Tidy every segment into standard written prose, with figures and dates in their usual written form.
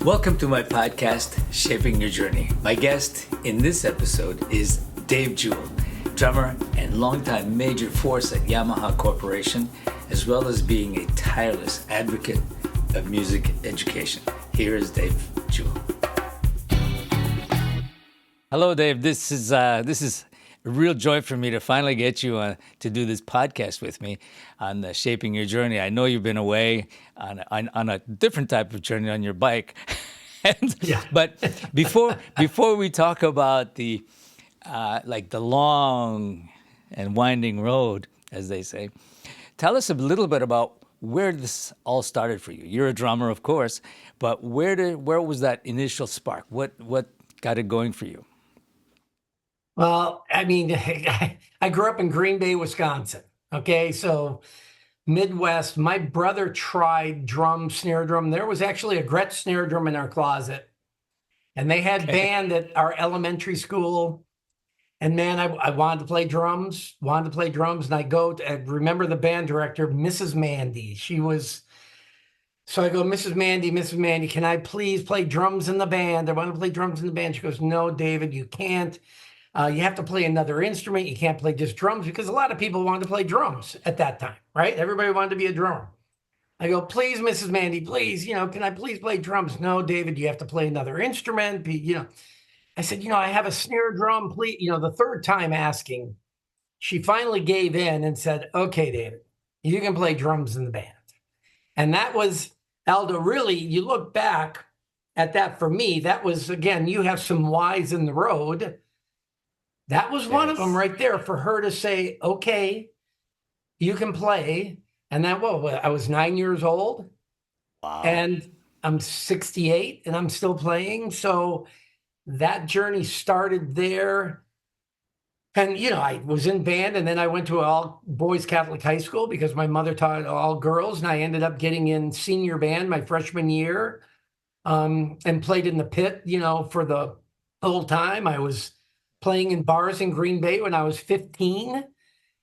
Welcome to my podcast, Shaping Your Journey. My guest in this episode is Dave Jewell, drummer and longtime major force at Yamaha Corporation, as well as being a tireless advocate of music education. Here is Dave Jewell. Hello, Dave. This is a real joy for me to finally get you to do this podcast with me on Shaping Your Journey. I know you've been away on a different type of journey on your bike. But before we talk about the long and winding road, as they say, tell us a little bit about where this all started for you. You're a drummer, of course, but where was that initial spark? What got it going for you? Well, I mean, I grew up in Green Bay, Wisconsin. Okay, so Midwest. My brother tried snare drum. There was actually a Gretsch snare drum in our closet, and they had band at our elementary school. And man, I wanted to play drums. And I remember the band director, Mrs. Mandy. So I go, Mrs. Mandy, can I please play drums in the band? I want to play drums in the band. She goes, no, David, you can't. You have to play another instrument. You can't play just drums, because a lot of people wanted to play drums at that time, right? Everybody wanted to be a drummer. I go, please, Mrs. Mandy, please, can I please play drums? No, David, you have to play another instrument. I said, I have a snare drum, please. The third time asking, she finally gave in and said, okay, David, you can play drums in the band. And that was, Aldo, really, you look back at that, for me, that was, again, you have some Y's in the road. That was one of them right there, for her to say, okay, you can play. And I was 9 years old. Wow. And I'm 68 and I'm still playing. So that journey started there. And, I was in band, and then I went to all boys Catholic high school because my mother taught all girls. And I ended up getting in senior band my freshman year, and played in the pit, for the whole time. I was playing in bars in Green Bay when I was 15.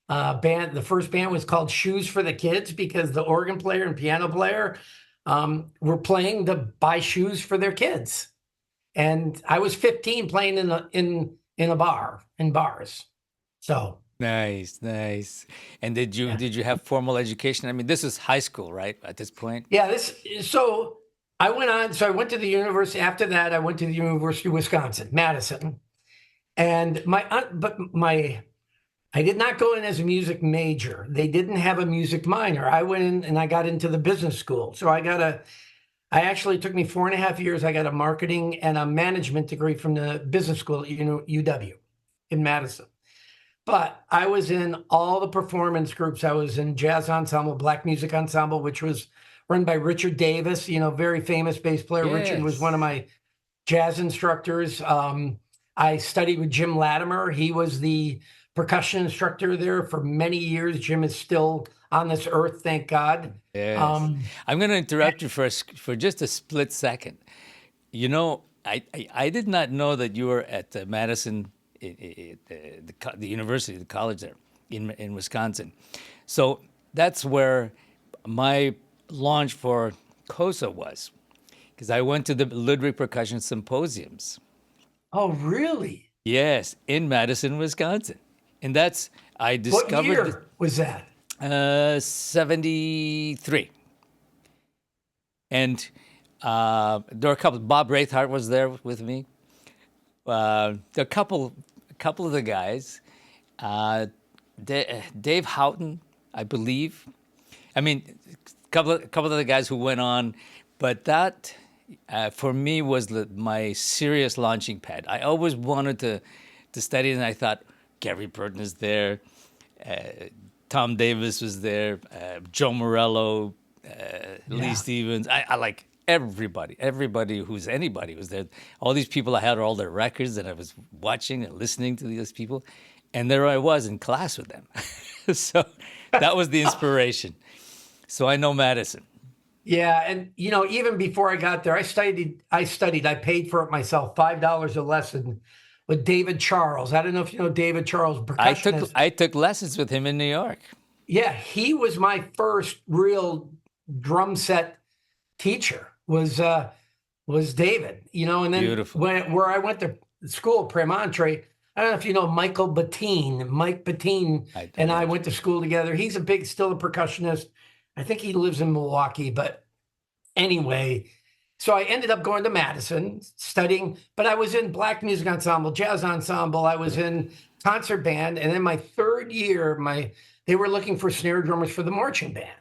The first band was called Shoes for the Kids, because the organ player and piano player were playing to buy shoes for their kids. And I was 15 playing in a bar, in bars. So nice. And did you have formal education? I mean, this is high school, right? At this point? Yeah, so I went to the university. After that, I went to the University of Wisconsin, Madison. And I did not go in as a music major. They didn't have a music minor. I went in and I got into the business school. So it took me 4.5 years. I got a marketing and a management degree from the business school at UW in Madison. But I was in all the performance groups. I was in jazz ensemble, black music ensemble, which was run by Richard Davis, very famous bass player. Yes. Richard was one of my jazz instructors. I studied with Jim Latimer. He was the percussion instructor there for many years. Jim is still on this earth, thank God. Yes. I'm going to interrupt you for just a split second. I did not know that you were at Madison, the university, the college there in Wisconsin. So that's where my launch for COSA was, because I went to the Ludwig Percussion Symposiums. Oh, really? Yes, in Madison, Wisconsin. And I discovered... What year was that? 73. And there were a couple. Bob Raithart was there with me. There were a couple of the guys. Dave Houghton, I believe. I mean, a couple of the guys who went on. But that... for me, was my serious launching pad. I always wanted to study, and I thought Gary Burton is there, Tom Davis was there, Joe Morello, Lee Stevens. I like everybody who's anybody was there. All these people, I had all their records, and I was watching and listening to these people, and there I was in class with them. So that was the inspiration. So I know Madison. Yeah, and even before I got there, I studied. I paid for it myself, $5 a lesson with David Charles. I don't know if you know David Charles, percussionist. I took lessons with him in New York. Yeah, he was my first real drum set teacher. Was was David, and then Beautiful. where I went to school, Premontre, I don't know if you know Michael Bettine. Mike Bettine I and I don't. went to school together. He's still a percussionist. I think he lives in Milwaukee, but anyway, so I ended up going to Madison studying, but I was in black music ensemble, jazz ensemble. I was in concert band, and then my third year, they were looking for snare drummers for the marching band.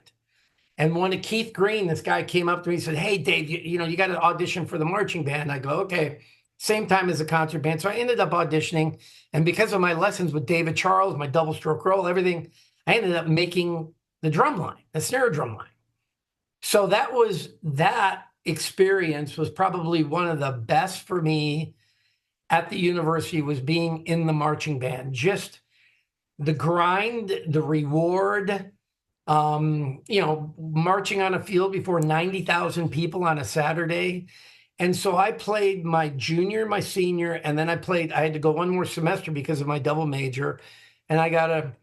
And one of Keith Green, this guy came up to me and said, "Hey, Dave, you got to audition for the marching band." I go, "Okay." Same time as the concert band. So I ended up auditioning. And because of my lessons with David Charles, my double stroke roll, everything, I ended up making the drum line, the snare drum line. So that experience was probably one of the best for me at the university, was being in the marching band. Just the grind, the reward, marching on a field before 90,000 people on a Saturday. And so I played my junior, my senior, and then I had to go one more semester because of my double major. And I got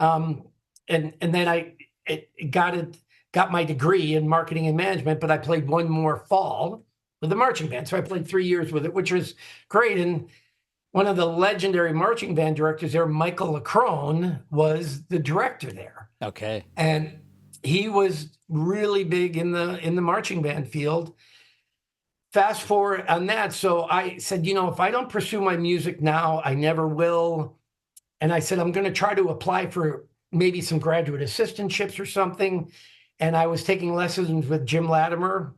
and then I got my degree in marketing and management, but I played one more fall with the marching band. So I played 3 years with it, which was great. And one of the legendary marching band directors there, Michael Lacrone, was the director there. Okay. And he was really big in the marching band field. Fast forward on that. So I said, if I don't pursue my music now, I never will. And I said, I'm going to try to apply for maybe some graduate assistantships or something. And I was taking lessons with Jim Latimer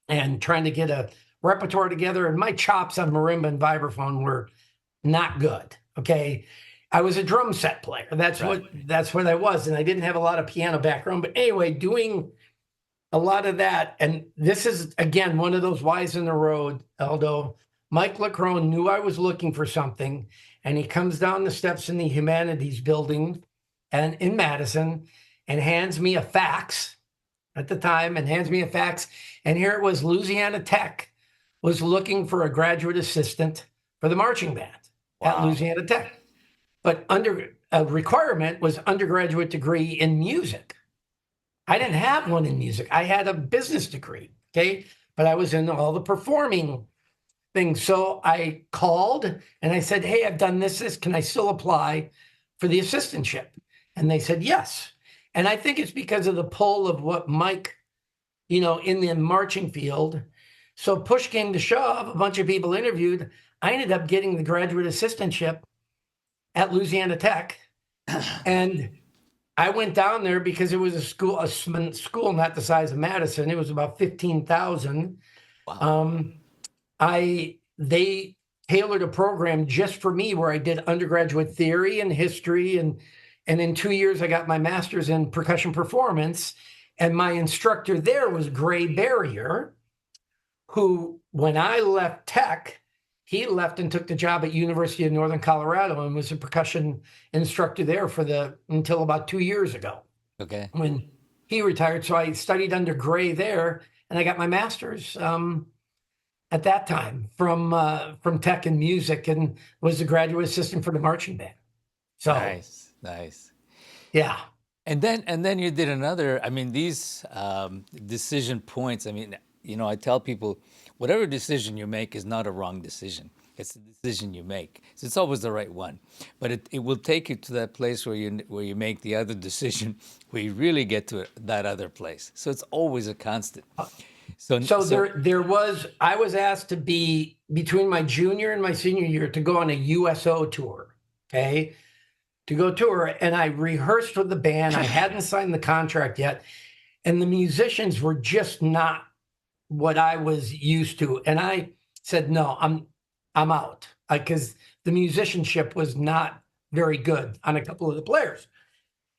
and trying to get a repertoire together. And my chops on marimba and vibraphone were not good. Okay. I was a drum set player. That's what I was. And I didn't have a lot of piano background. But anyway, doing a lot of that. And this is, again, one of those whys in the road, Aldo. Mike Lacrone knew I was looking for something. And he comes down the steps in the Humanities building and in Madison and hands me a fax at the time and here it was, Louisiana Tech was looking for a graduate assistant for the marching band at Louisiana Tech. But a requirement was undergraduate degree in music. I didn't have one in music. I had a business degree, okay? But I was in all the performing things. So I called and I said, "Hey, I've done this. Can I still apply for the assistantship?" And they said, "Yes." And I think it's because of the pull of what Mike, in the marching field. So push came to shove, a bunch of people interviewed. I ended up getting the graduate assistantship at Louisiana Tech. And I went down there because it was a school not the size of Madison. It was about 15,000. Wow. They tailored a program just for me where I did undergraduate theory and history, and in 2 years I got my master's in percussion performance. And my instructor there was Gray Barrier, who, when I left Tech, he left and took the job at University of Northern Colorado and was a percussion instructor there until about 2 years ago. Okay. When he retired. So I studied under Gray there, and I got my master's at that time from Tech in music, and was the graduate assistant for the marching band. So nice. Yeah. And then you did another. I mean, these decision points. I mean, I tell people, whatever decision you make is not a wrong decision. It's the decision you make. So it's always the right one. But it will take you to that place where you make the other decision, where you really get to that other place. So it's always a constant. So I was asked to be, between my junior and my senior year, to go on a USO tour. Okay. To go tour. And I rehearsed with the band. I hadn't signed the contract yet. And the musicians were just not what I was used to. And I said, "No, I'm out," because the musicianship was not very good on a couple of the players.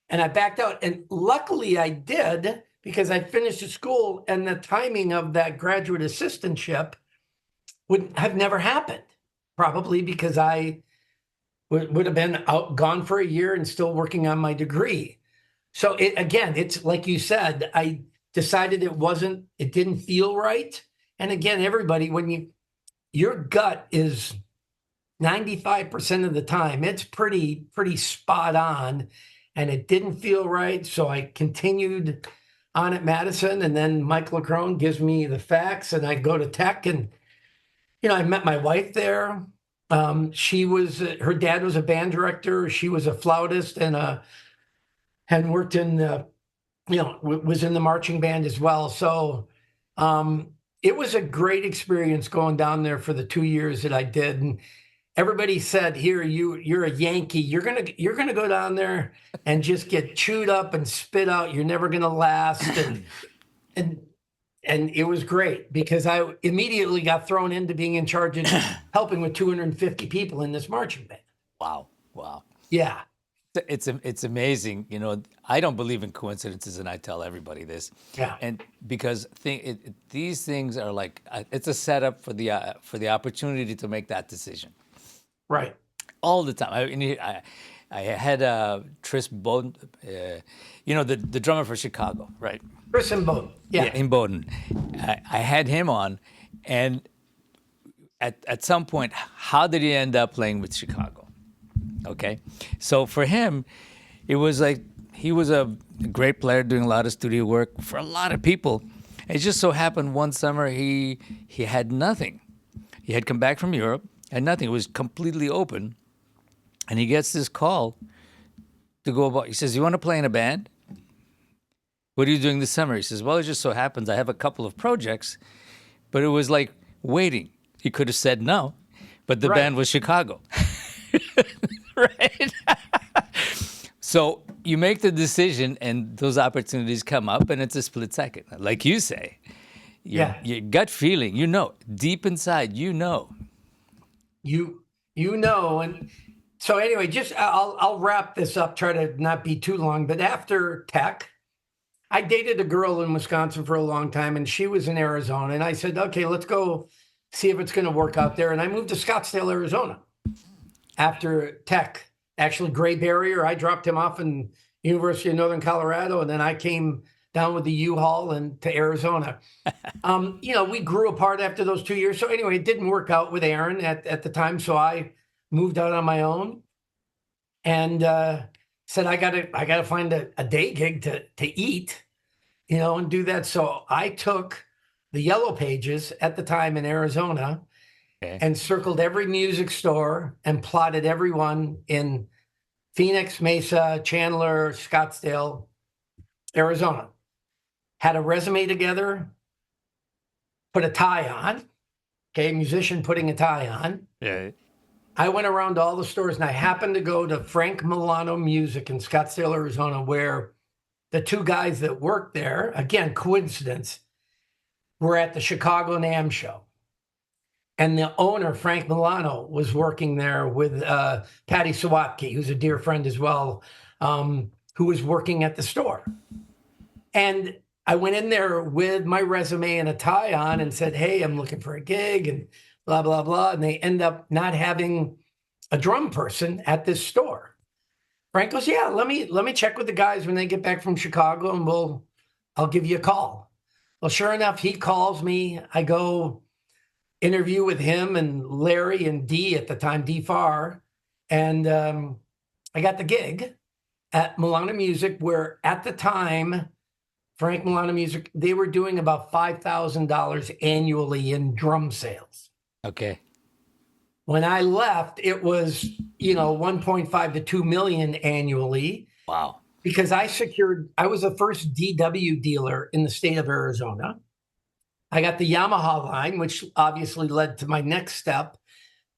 And I backed out. And luckily I did, because I finished the school, and the timing of that graduate assistantship would have never happened, probably because I would have been gone for a year and still working on my degree. So it's like you said, I decided it didn't feel right. And again, everybody, when your gut is 95% of the time, it's pretty spot on, and it didn't feel right. So I continued on at Madison, and then Mike LaCrone gives me the fax, and I go to Tech, and I met my wife there. She was her dad was a band director. She was a flautist and worked in was in the marching band as well. So it was a great experience going down there for the 2 years that I did. And everybody said, "Here, you're a Yankee. You're gonna go down there and just get chewed up and spit out. You're never gonna last." And and it was great because I immediately got thrown into being in charge of helping with 250 people in this marching band. Wow. Wow. Yeah. It's amazing. I don't believe in coincidences, and I tell everybody this. Yeah. And because these things are like, it's a setup for the opportunity to make that decision. Right. All the time. I had Tris Bowden, the drummer for Chicago, right? Chris and Bowden. Yeah. In Bowden. I had him on, and at some point, how did he end up playing with Chicago? Okay, so for him, it was like he was a great player doing a lot of studio work for a lot of people. It just so happened one summer he had nothing. He had come back from Europe, had nothing. It was completely open, and he gets this call to go about. He says, "You want to play in a band? What are you doing this summer?" He says, "Well, it just so happens I have a couple of projects," but it was like waiting. He could have said no, but the band was Chicago. Right. So you make the decision, and those opportunities come up, and it's a split second, like you say. Your gut feeling, deep inside, You know, and so anyway, just I'll wrap this up. Try to not be too long. But after Tech, I dated a girl in Wisconsin for a long time, and she was in Arizona. And I said, "Okay, let's go see if it's going to work out there." And I moved to Scottsdale, Arizona. After Tech, actually Gray Barrier, I dropped him off in University of Northern Colorado, and then I came down with the U-Haul and to Arizona. We grew apart after those 2 years. So anyway, it didn't work out with Aaron at the time. So I moved out on my own and said, I gotta find a day gig to eat, and do that. So I took the Yellow Pages at the time in Arizona. Okay. And circled every music store and plotted everyone in Phoenix, Mesa, Chandler, Scottsdale, Arizona. Had a resume together, put a tie on. Okay, musician putting a tie on. Yeah. I went around to all the stores, and I happened to go to Frank Milano Music in Scottsdale, Arizona, where the two guys that worked there, again, coincidence, were at the Chicago NAMM show. And the owner, Frank Milano, was working there with Patty Sawatke, who's a dear friend as well, who was working at the store. And I went in there with my resume and a tie on and said, "Hey, I'm looking for a gig," and blah, blah, blah. And they end up not having a drum person at this store. Frank goes, "Yeah, let me check with the guys when they get back from Chicago, and I'll give you a call." Well, sure enough, he calls me. I go interview with him and Larry and D at the time, D Farr. And I got the gig at Milano Music, where at the time, Frank Milano Music, they were doing about $5,000 annually in drum sales. Okay. When I left, it was, 1.5 to 2 million annually. Wow. Because I was the first DW dealer in the state of Arizona. I got the Yamaha line, which obviously led to my next step.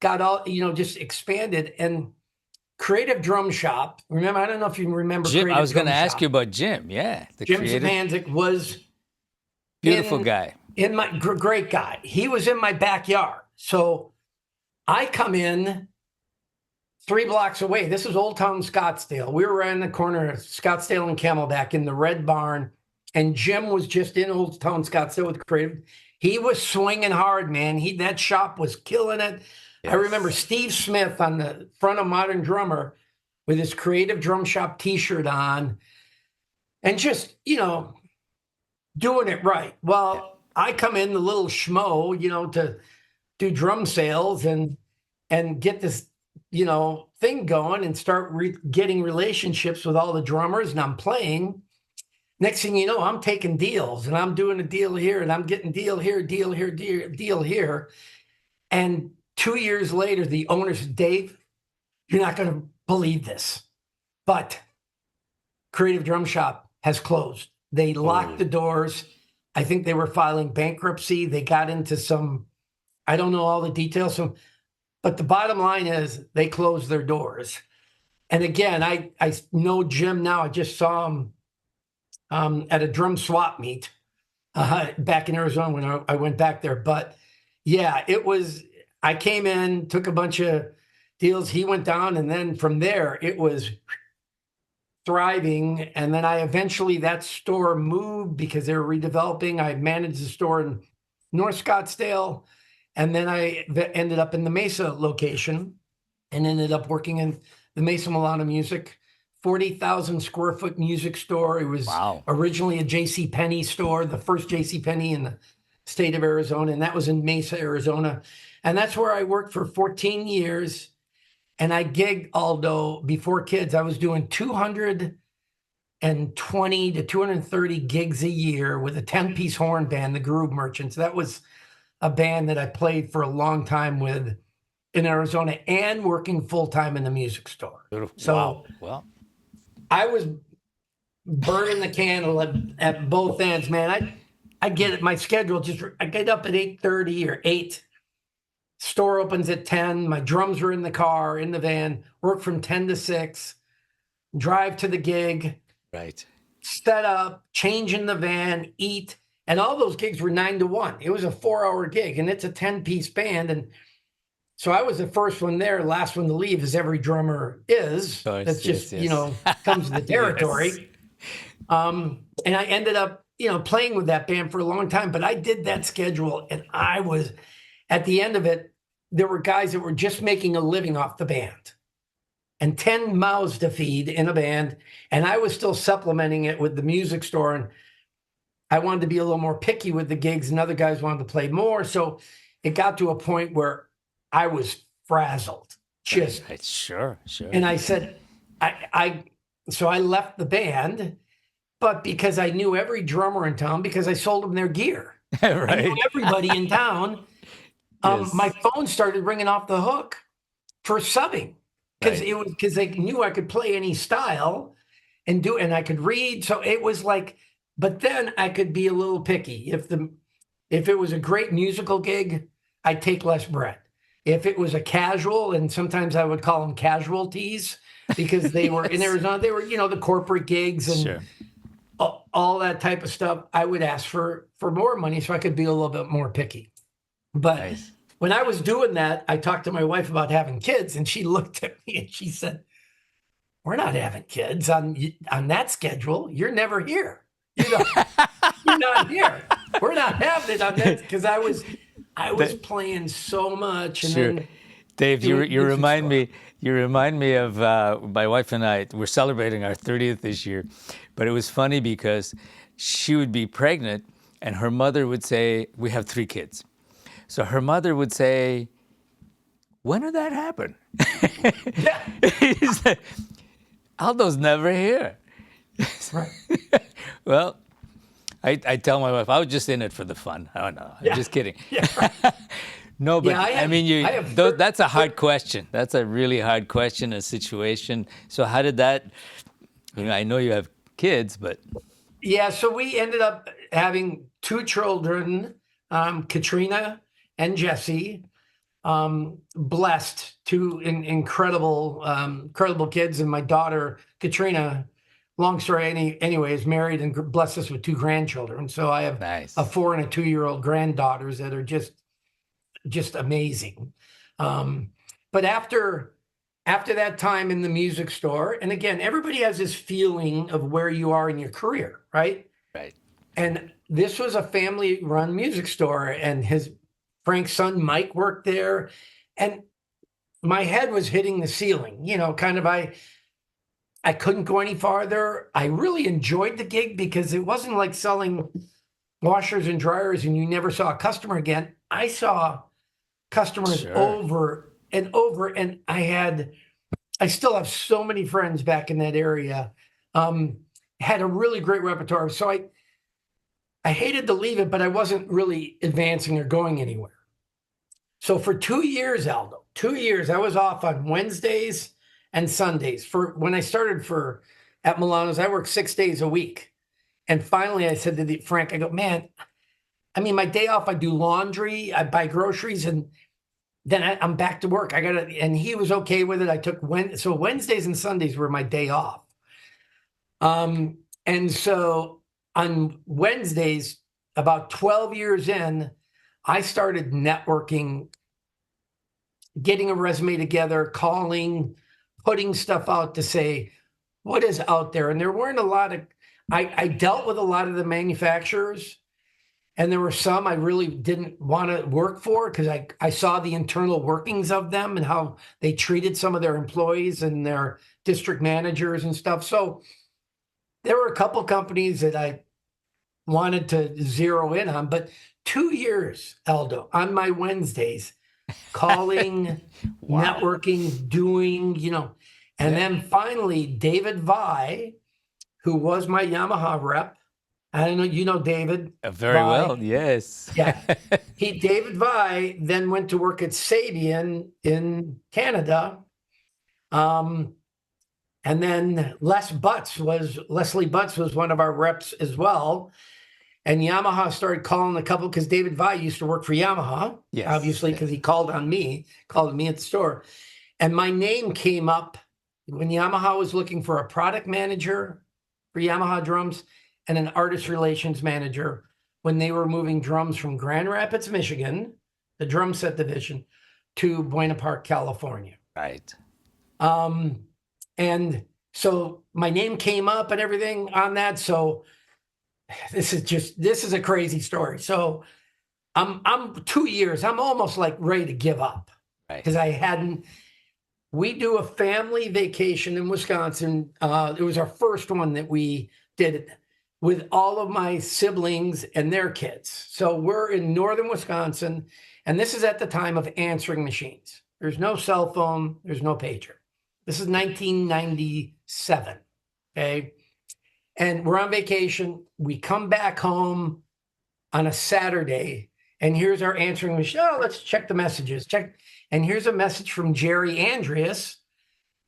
Got all, just expanded. And Creative Drum Shop, remember, I don't know if you remember Jim. Creative I was going to Drum ask Shop. you about Jim. Yeah. Jim Sapanzik was beautiful guy. In my great guy. He was in my backyard. So I come in 3 blocks away. This is Old Town Scottsdale. We were right in the corner of Scottsdale and Camelback in the Red Barn. And Jim was just in Old Town Scottsdale with Creative. He was swinging hard, man. That shop was killing it. Yes. I remember Steve Smith on the front of Modern Drummer with his Creative Drum Shop T-shirt on, and just doing it right. Well, I come in the little schmo, to do drum sales and get this thing going and start getting relationships with all the drummers, and I'm playing. Next thing you know, I'm taking deals and I'm doing a deal here and I'm getting deal here, deal here. And 2 years later, the owner said, Dave, you're not going to believe this, but Creative Drum Shop has closed. They locked Oh, the doors. I think they were filing bankruptcy. They got into some, I don't know all the details. So, but the bottom line is they closed their doors. And again, I know Jim now. I just saw him at a drum swap meet back in Arizona when I went back there. But yeah, it was, I came in, took a bunch of deals. He went down. And then from there, it was thriving. And then I eventually, that store moved because they were redeveloping. I managed the store in North Scottsdale. And then I ended up in the Mesa location and ended up working in the Mesa Milano Music, 40,000 square foot music store. It was wow. originally a J.C. Penney store, the first J.C. Penney in the state of Arizona. And that was in Mesa, Arizona. And that's where I worked for 14 years. And I gigged, Aldo, before kids. I was doing 220 to 230 gigs a year with a 10-piece horn band, the Groove Merchants. That was a band that I played for a long time with in Arizona and working full-time in the music store. Beautiful. So Wow. Well, I was burning the candle at both ends, man. I get it. My schedule I get up at 8:30 or 8. Store opens at 10. My drums are in the car, in the van, work from 10 to 6, drive to the gig, right. set up, change in the van, eat. And all those gigs were 9 to 1. It was a 4-hour gig and it's a 10-piece band. And so I was the first one there, last one to leave, as every drummer is. Course, That's just, yes. comes with the territory. Yes. And I ended up, playing with that band for a long time, but I did that schedule and I was, at the end of it, there were guys that were just making a living off the band and 10 mouths to feed in a band. And I was still supplementing it with the music store. And I wanted to be a little more picky with the gigs and other guys wanted to play more. So it got to a point where I was frazzled. Just Right. Sure. and I said, so I left the band, but because I knew every drummer in town, because I sold them their gear. I Right. knew everybody in town. Yes. My phone started ringing off the hook for subbing because Right. because they knew I could play any style and I could read. So it was like, but then I could be a little picky. If it was a great musical gig, I'd take less bread. If it was a casual, and sometimes I would call them casualties because they were in Yes. Arizona, they were, the corporate gigs and Sure. all that type of stuff. I would ask for more money so I could be a little bit more picky. But Nice. when I was doing that, I talked to my wife about having kids, and she looked at me and she said, "We're not having kids on that schedule. You're never here. You're not here. We're not having it on that," because I was playing so much. And Sure. then Dave, you doing music remind store. me. You remind me of my wife and I. We're celebrating our 30th this year, but it was funny because she would be pregnant, and her mother would say, "We have 3 kids," so her mother would say, "When did that happen?" Yeah, He said, "Aldo's never here." right. Well, I tell my wife I was just in it for the fun. Oh no, I'm Yeah. just kidding. Yeah, right. No, but Yeah, I mean, I have that's a hard question. That's a really hard question, a situation. So how did that? I know you have kids, but Yeah, so we ended up having 2 children, Katrina and Jesse. Blessed, 2 incredible kids, and my daughter Katrina. Long story anyway, is married and blessed us with 2 grandchildren. So I have nice. a 4 and a 2-year-old granddaughters that are just amazing. But after that time in the music store, and again, everybody has this feeling of where you are in your career, right? Right. And this was a family-run music store, and Frank's son Mike worked there, and my head was hitting the ceiling. Kind of I couldn't go any farther. I really enjoyed the gig because it wasn't like selling washers and dryers and you never saw a customer again. I saw customers Sure. over and over, and I still have so many friends back in that area. had a really great repertoire. So I hated to leave it, but I wasn't really advancing or going anywhere. So for 2 years, Aldo, 2 years, I was off on Wednesdays and Sundays. For when I started at Milano's, I worked 6 days a week. And finally I said to Frank, I go, man, I mean, my day off, I do laundry, I buy groceries, and then I'm back to work. And he was okay with it. I took so Wednesdays and Sundays were my day off. And so on Wednesdays, about 12 years in, I started networking, getting a resume together, calling, putting stuff out to say, what is out there? And there weren't a lot of, I dealt with a lot of the manufacturers, and there were some I really didn't want to work for because I saw the internal workings of them and how they treated some of their employees and their district managers and stuff. So there were a couple companies that I wanted to zero in on, but 2 years, Aldo, on my Wednesdays, calling, Wow. networking, doing, and then finally David Vi, who was my Yamaha rep. I don't know, David. Very Vi. well, yes. Yeah. David Vi then went to work at Sabian in Canada. And then Leslie Butts was one of our reps as well. And Yamaha started calling a couple, because David Vi used to work for Yamaha, Yes, obviously, because he called me at the store. And my name came up when Yamaha was looking for a product manager for Yamaha drums and an artist relations manager when they were moving drums from Grand Rapids, Michigan, the drum set division, to Buena Park, California. Right. And so my name came up and everything on that. So this is a crazy story. So I'm 2 years, I'm almost like ready to give up, Right. because we do a family vacation in Wisconsin. It was our first one that we did with all of my siblings and their kids. So we're in northern Wisconsin, and this is at the time of answering machines. There's no cell phone, there's no pager. This is 1997, okay? And we're on vacation. We come back home on a Saturday, and here's our answering machine. Oh, let's check the messages. And here's a message from Jerry Andreas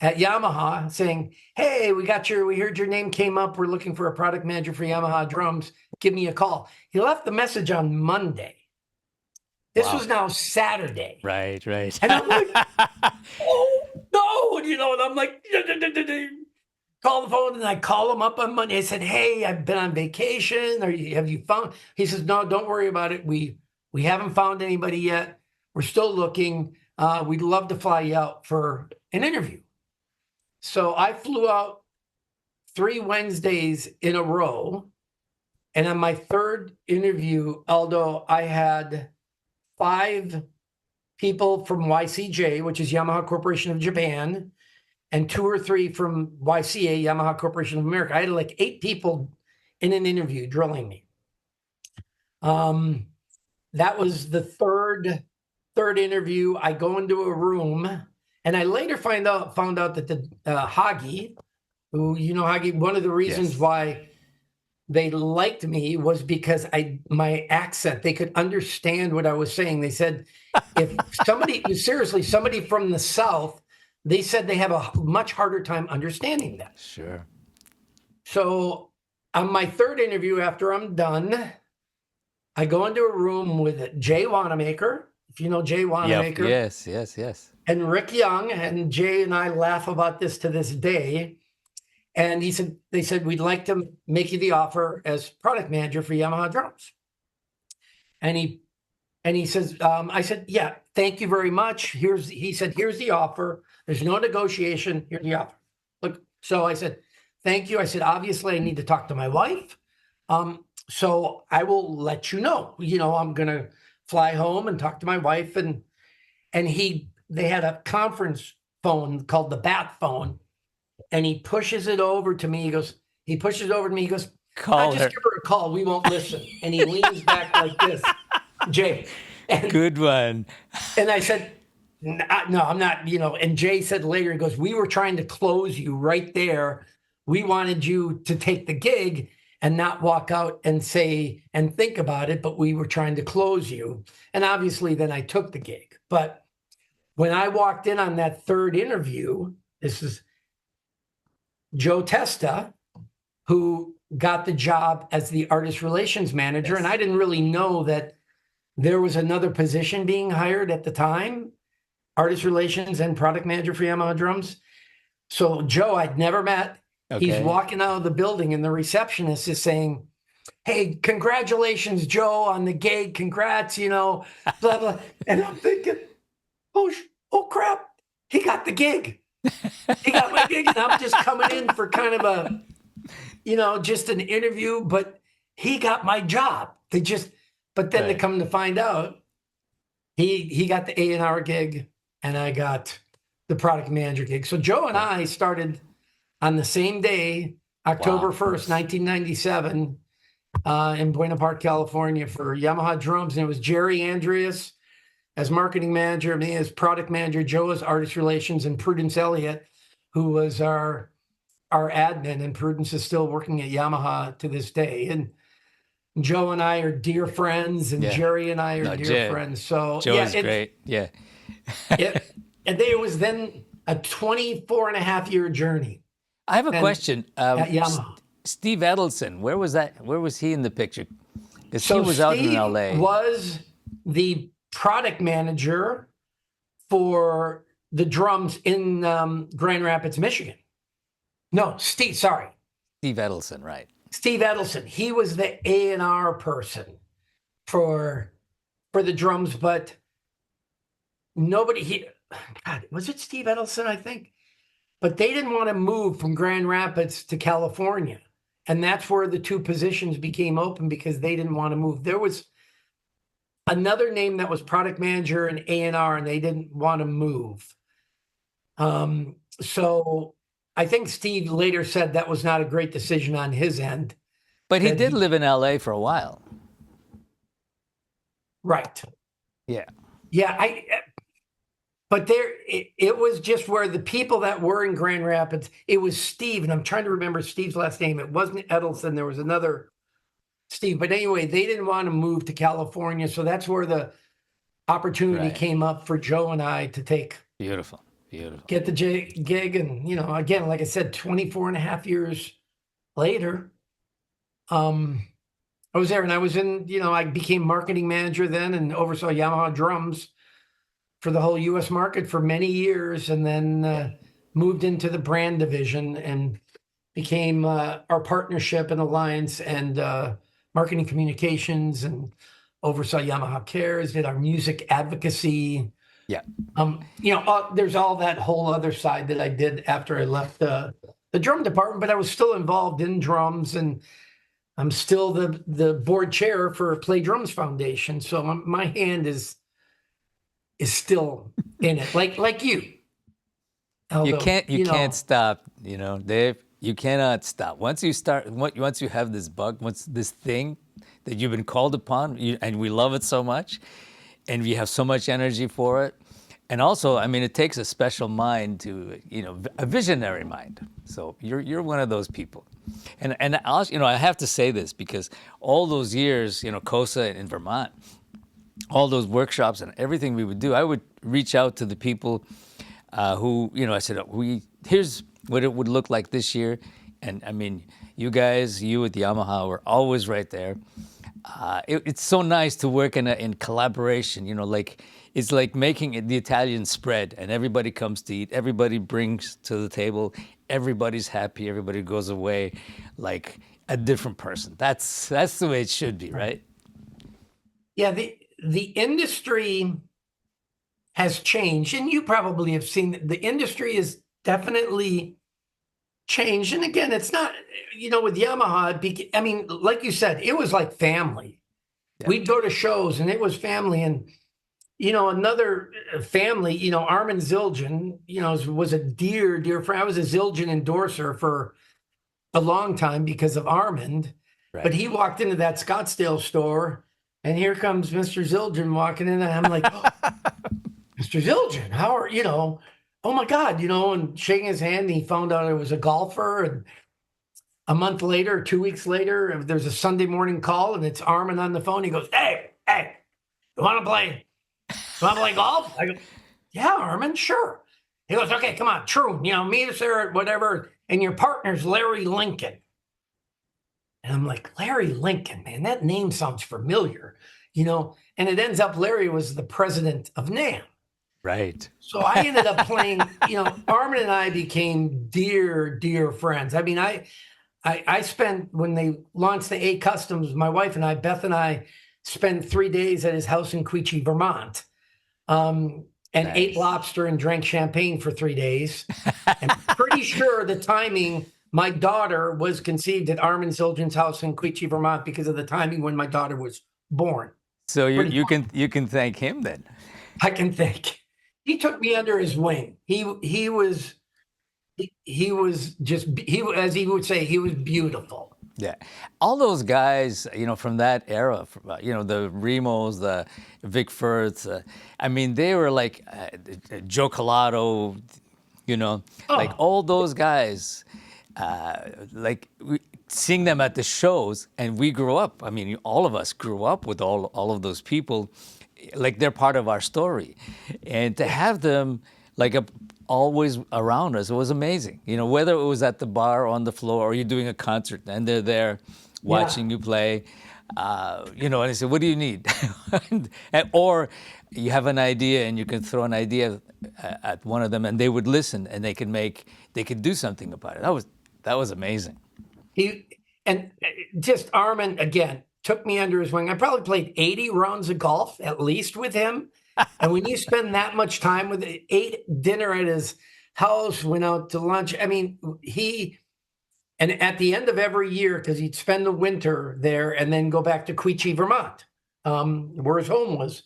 at Yamaha saying, hey, we heard your name came up. We're looking for a product manager for Yamaha drums. Give me a call. He left the message on Monday. This was now Saturday. Right. And I'm like, oh, no. And I'm like, call the phone, and I call him up on Monday. I said, hey, I've been on vacation. Have you found? He says, no, don't worry about it. We haven't found anybody yet. We're still looking. We'd love to fly you out for an interview. So I flew out 3 Wednesdays in a row. And on my third interview, Aldo, I had 5 people from YCJ, which is Yamaha Corporation of Japan, and 2 or 3 from YCA, Yamaha Corporation of America. I had like 8 people in an interview drilling me. That was the third interview. I go into a room, and I later found out that the Hagi, who, Hagi, one of the reasons why they liked me was because my accent, they could understand what I was saying. They said, if somebody from the South, they said they have a much harder time understanding that. Sure. So on my third interview, after I'm done, I go into a room with Jay Wanamaker, if you know Jay Wanamaker. Yes. And Rick Young, and Jay and I laugh about this to this day. And they said, we'd like to make you the offer as product manager for Yamaha drums. And he says, I said, yeah, thank you very much. He said, here's the offer. There's no negotiation. Here's the offer. Look, so I said, thank you. I said, obviously I need to talk to my wife. So I will let you know, I'm going to fly home and talk to my wife. And they had a conference phone called the Bat phone. And he pushes it over to me. He pushes it over to me. He goes, Call her. Just give her a call. We won't listen. And he leans back like this, Jay. Good one. And I said, no, I'm not, and Jay said later, he goes, we were trying to close you right there we wanted you to take the gig and not walk out and say and think about it, but we were trying to close you. And obviously then I took the gig. But when I walked in on that third interview, this is Joe Testa, who got the job as the artist relations manager. Yes. And I didn't really know that there was another position being hired at the time, artist relations and product manager for Yamaha drums. So Joe, I'd never met. Okay. He's walking out of the building and the receptionist is saying, "Hey, congratulations, Joe, on the gig. Congrats, blah, blah." And I'm thinking, oh crap, he got the gig. He got my gig. And I'm just coming in for kind of a, just an interview, but he got my job. But then to come to find out, he got the A&R gig and I got the product manager gig. So Joe and I started on the same day, October 1st, 1997, in Buena Park, California for Yamaha drums. And it was Jerry Andreas as marketing manager, me as product manager, Joe as artist relations, and Prudence Elliott, who was our admin. And Prudence is still working at Yamaha to this day. And Joe and I are dear friends, and Jerry and I are dear friends. So Joe is great. Yeah. And it was then a 24-and-a-half-year journey. I have a question. At Yamaha. Steve Edelson, where was that? Where was he in the picture? Because he was out in LA. Was the product manager for the drums in Grand Rapids, Michigan. No, Steve Edelson, right. Steve Edelson. He was the A&R person for the drums, but God, was it Steve Edelson, I think? But they didn't want to move from Grand Rapids to California. And that's where the two positions became open because they didn't want to move. There was another name that was product manager and A&R, and they didn't want to move. So I think Steve later said that was not a great decision on his end. But he did live in LA for a while. Right. Yeah. Yeah. But it was just where the people that were in Grand Rapids, it was Steve, and I'm trying to remember Steve's last name. It wasn't Edelson. There was another Steve. But anyway, they didn't want to move to California. So that's where the opportunity came up for Joe and I to take. Beautiful. Get the gig. And, again, like I said, 24-and-a-half years later, I was there, and I was I became marketing manager then and oversaw Yamaha drums for the whole U.S. market for many years, and then moved into the brand division and became our partnership and alliance and marketing communications, and oversaw Yamaha Cares, did our music advocacy. Yeah. There's all that whole other side that I did after I left the drum department, but I was still involved in drums, and I'm still the board chair for Play Drums Foundation. So my hand is still in it, like you. Although, you can't stop, Dave. You cannot stop. Once you have this bug, once this thing that you've been called upon, and we love it so much, and we have so much energy for it. And also, it takes a special mind to, a visionary mind. So you're one of those people. And also, I have to say this because all those years, COSA in Vermont, all those workshops and everything we would do, I would reach out to the people who, I said, here's what it would look like this year. And you guys, you at Yamaha were always right there. It's so nice to work in collaboration, it's like making the Italian spread, and everybody comes to eat, everybody brings to the table, everybody's happy, everybody goes away like a different person. That's the way it should be, right? Yeah, the industry has changed, and you probably have seen the industry is definitely changed. And again, it's not, with Yamaha, like you said, it was like family. Yeah. We'd go to shows and it was family. And, another family, Armin Zildjian, was a dear friend. I was a Zildjian endorser for a long time because of Armand. Right. But he walked into that Scottsdale store, and here comes Mr. Zildjian walking in, and I'm like, oh, Mr. Zildjian, oh my God, and shaking his hand, and he found out I was a golfer, and a month later, 2 weeks later, if there's a Sunday morning call and it's Armin on the phone. He goes, hey, you want to play? You want to play golf? I go, yeah, Armin, sure. He goes, okay, come on, true. Meet us there at whatever. And your partner's Larry Lincoln. And I'm like, Larry Lincoln, man, that name sounds familiar, And it ends up Larry was the president of NAMM. Right. So I ended up playing, Armin and I became dear, dear friends. I mean, I spent, when they launched the A Customs, my wife and I, Beth and I, spent 3 days at his house in Queechee, Vermont, and ate lobster and drank champagne for 3 days. I'm pretty sure the timing, my daughter was conceived at Armin Zildjian's house in Queechee, Vermont, because of the timing when my daughter was born. So you can thank him then. I can thank. He took me under his wing. He was just, as he would say, he was beautiful. Yeah, all those guys, from that era, the Remos, the Vic Firths. I mean, they were like Joe Collado, like all those guys. Seeing them at the shows, and we grew up. I mean, all of us grew up with all of those people. Like they're part of our story, and to have them always around us, it was amazing. Whether it was at the bar, on the floor, or you're doing a concert and they're there watching you play. And I said, "What do you need?" Or you have an idea and you can throw an idea at one of them, and they would listen and they could do something about it. That was amazing. Just Armin again took me under his wing. I probably played 80 rounds of golf at least with him. And when you spend that much time with him, ate dinner at his house, went out to lunch. I mean, and at the end of every year, because he'd spend the winter there and then go back to Queechee, Vermont, where his home was.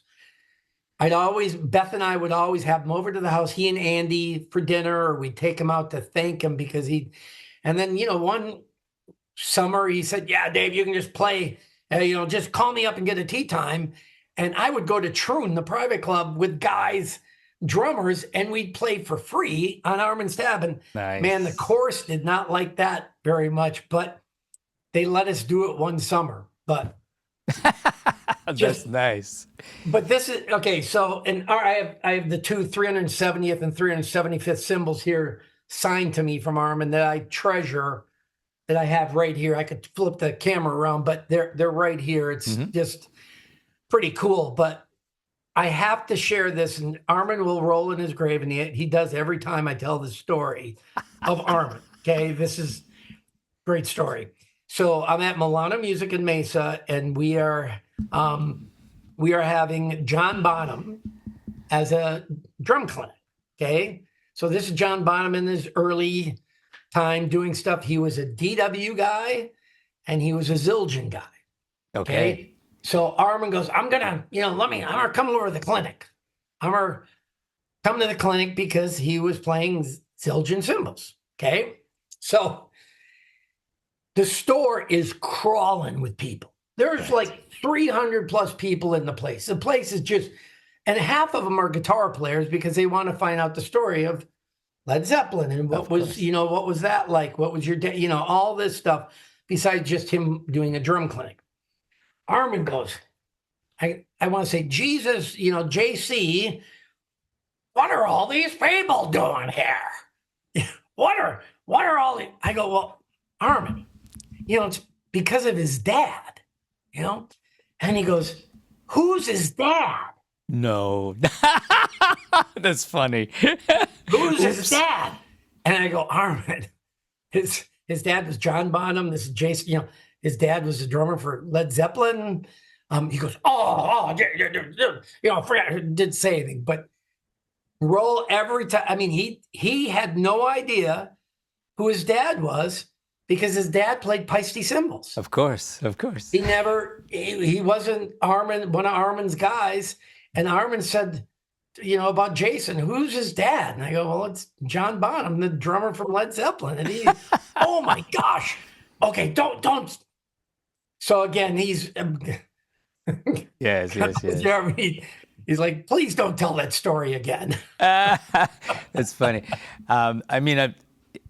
Beth and I would always have him over to the house, he and Andy, for dinner, or we'd take him out to thank him because and then, one summer he said, yeah, Dave, you can just play, just call me up and get a tee time. And I would go to Troon, the private club, with guys, drummers, and we'd play for free on Armin's tab. And man, the course did not like that very much, but they let us do it one summer. But that's nice. But this is okay. So, and I have the two 370th and 375th cymbals here signed to me from Armin that I treasure, that I have right here. I could flip the camera around, but they're right here. It's just pretty cool. But I have to share this, and Armin will roll in his grave, and he does every time I tell the story of Armin. Okay, this is a great story. So I'm at Milano Music in Mesa, and we are having John Bonham as a drum clinic. Okay, so this is John Bonham in his early time doing stuff. He was a DW guy, and he was a Zildjian guy. Okay. So Armin goes, I'm gonna come over to the clinic. I'm gonna come to the clinic because he was playing Zildjian cymbals. Okay. So the store is crawling with people. There's like 300 plus people in the place. The place is just, and half of them are guitar players because they want to find out the story of Led Zeppelin and what was that like? What was your day? All this stuff besides just him doing a drum clinic. Armin goes, I want to say, Jesus, JC, what are all these people doing here? What are all these? I go, well, Armin, it's because of his dad, And he goes, who's his dad? No. That's funny. Who's his dad? And I go, Armin, his dad was John Bonham. This is Jason, his dad was a drummer for Led Zeppelin. He goes, didn't say anything, but roll every time. I mean, he had no idea who his dad was because his dad played Paiste cymbals. Of course. He wasn't one of Armin's guys. And Armin said, about Jason, who's his dad? And I go, well, it's John Bonham, the drummer from Led Zeppelin. And he, oh my gosh. Okay, don't. So again, he's yes. He's like, please don't tell that story again. That's funny.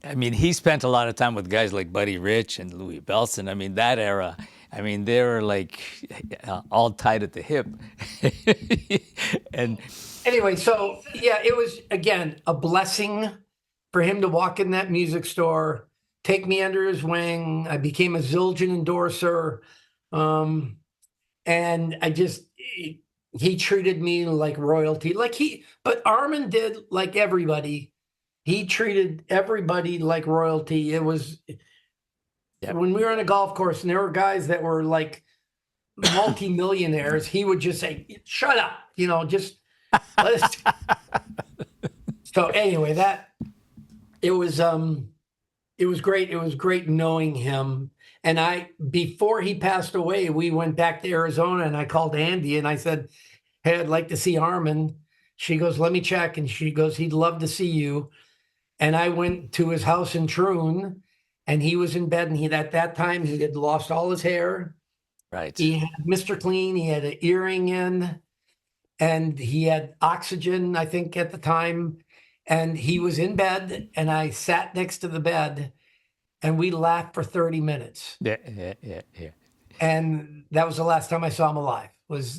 I mean, he spent a lot of time with guys like Buddy Rich and Louis Bellson. I mean, that era. I mean, they were like all tied at the hip. And Anyway, so yeah, it was again a blessing for him to walk in that music store, take me under his wing. I became a Zildjian endorser. Um, and he treated me like royalty. But Armin did like everybody. He treated everybody like royalty. It was when we were on a golf course and there were guys that were like multi-millionaires, he would just say, shut up, just let us. So anyway, it was great. It was great knowing him. And before he passed away, we went back to Arizona and I called Andy and I said, hey, I'd like to see Armin. She goes, let me check. And she goes, he'd love to see you. And I went to his house in Troon and he was in bed. And at that time, he had lost all his hair. right. He had Mr. Clean. He had an earring in and he had oxygen, I think, at the time. And he was in bed and I sat next to the bed and we laughed for 30 minutes. Yeah. And that was the last time I saw him alive.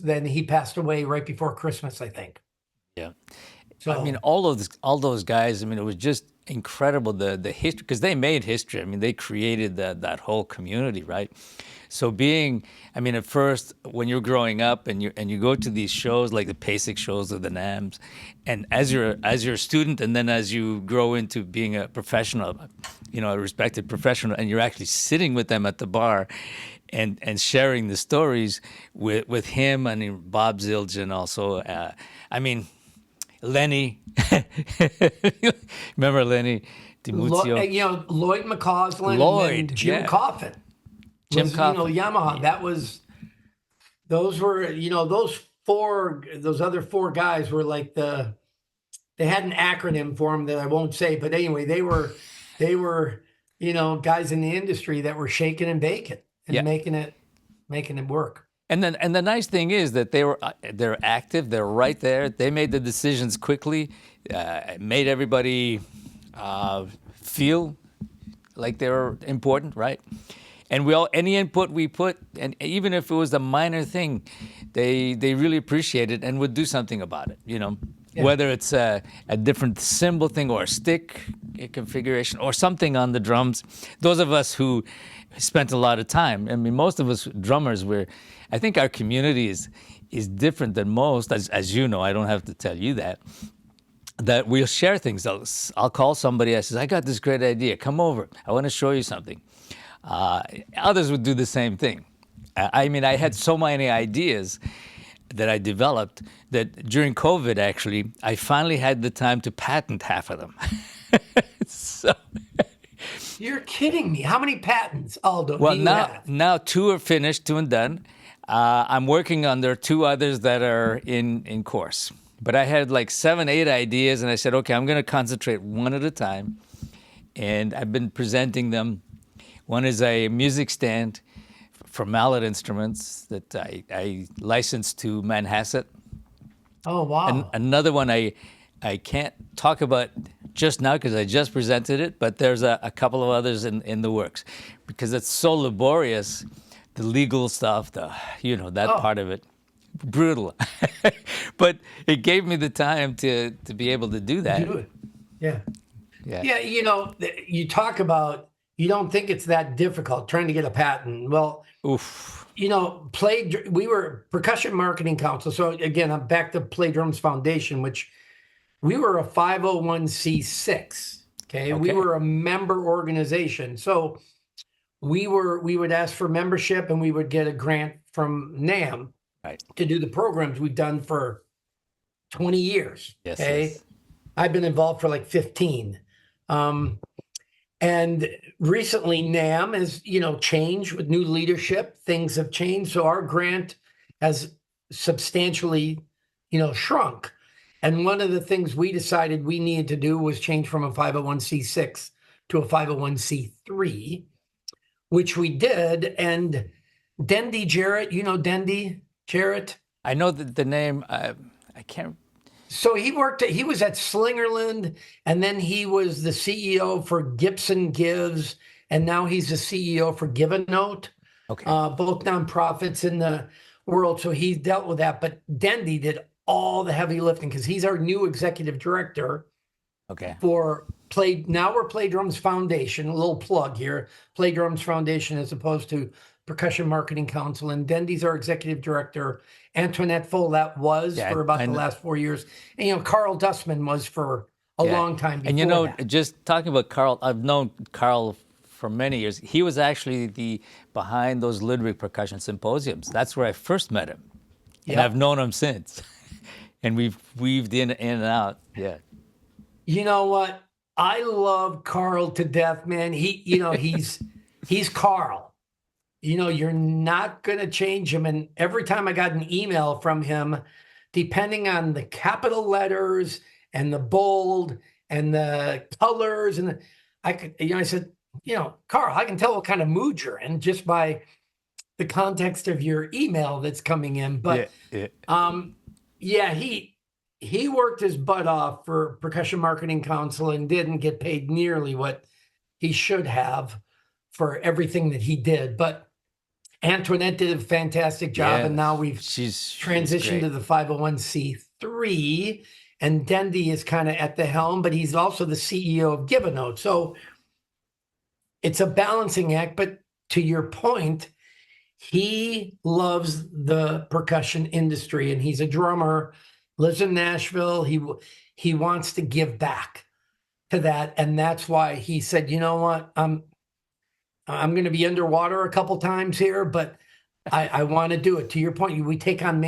Then he passed away right before Christmas, I think. Yeah. So I mean, all those guys. I mean, it was just incredible the history because they made history. I mean, they created that whole community, right? So at first when you're growing up and you go to these shows like the PASIC shows of the NAMs, and as you're a student and then as you grow into being a professional, a respected professional, and you're actually sitting with them at the bar, and sharing the stories with him and Bob Zildjian also. Lenny, remember Lenny DiMuzio? Lloyd McCausland, Lloyd, and Jim yeah. Coffin. Jim Coffin. Yamaha. Those were those other four guys were like they had an acronym for them that I won't say, but anyway, they were guys in the industry that were shaking and baking and making it work. And the nice thing is that they're active. They're right there. They made the decisions quickly, made everybody feel like they were important, right? And any input we put, and even if it was a minor thing, they really appreciate it and would do something about it. Whether it's a different cymbal thing or a stick configuration or something on the drums. Those of us who spent a lot of time. I mean, most of us drummers I think our community is different than most, as you know. I don't have to tell you that we'll share things. I'll call somebody. I says, I got this great idea. Come over. I want to show you something. Others would do the same thing. I had so many ideas that I developed that during COVID, actually, I finally had the time to patent half of them. So. You're kidding me. How many patents, Aldo, do you have? Now 2 are finished, 2 and done. I'm working on there 2 others that are in course. But I had like 7, 8 ideas, and I said, okay, I'm going to concentrate one at a time. And I've been presenting them. One is a music stand for mallet instruments that I licensed to Manhasset. Oh, wow. And another one I can't talk about just now because I just presented it, but there's a couple of others in the works because it's so laborious, the legal stuff, part of it. Brutal. But it gave me the time to be able to do that. Do it. Yeah. Yeah. Yeah, you talk about, you don't think it's that difficult trying to get a patent. Well, oof. We were Percussion Marketing Council. So again, I'm back to Play Drums Foundation, which we were a 501c6. Okay. We were a member organization. So we would ask for membership and we would get a grant from NAM to do the programs we've done for 20 years. Yes, okay. Yes. I've been involved for like 15. And recently NAM has, changed with new leadership. Things have changed. So our grant has substantially, shrunk. And one of the things we decided we needed to do was change from a 501c6 to a 501c3, which we did. And Dendy Jarrett, Dendy Jarrett? I know the name. I can't. So he was at Slingerland, and then he was the CEO for Gibson Gives, and now he's the CEO for Give a Note, Okay. both nonprofits in the world. So he's dealt with that. But Dendy did all the heavy lifting because he's our new executive director Okay. for Play. Now we're Play Drums Foundation. A little plug here: Play Drums Foundation, as opposed to Percussion Marketing Council. And Dendy's our executive director. Antoinette Full, that was Yeah, for about I the know. last 4 years. And Carl Dustman was for a Yeah. long time And before that. just talking about Carl, I've known Carl for many years. He was actually the behind those Ludwig percussion symposiums. That's where I first met him. And I've Yep. known him since. And we've weaved in and out. Yeah. You know what? I love Carl to death, man. He's Carl. You're not going to change him. And every time I got an email from him, depending on the capital letters and the bold and the colors, and I said, Carl, I can tell what kind of mood you're in just by the context of your email that's coming in. But Yeah. yeah, he worked his butt off for Percussion Marketing Council and didn't get paid nearly what he should have for everything that he did. But Antoinette did a fantastic job, Yeah. and now we've She's transitioned to great. the 501c3, and Dendy is kind of at the helm, but he's also the CEO of Give a Note. So it's a balancing act, but to your point, he loves the percussion industry, and he's a drummer, lives in Nashville. He wants to give back to that, and that's why he said, you know what, I'm going to be underwater a couple times here, but I want to do it. To your point, we take on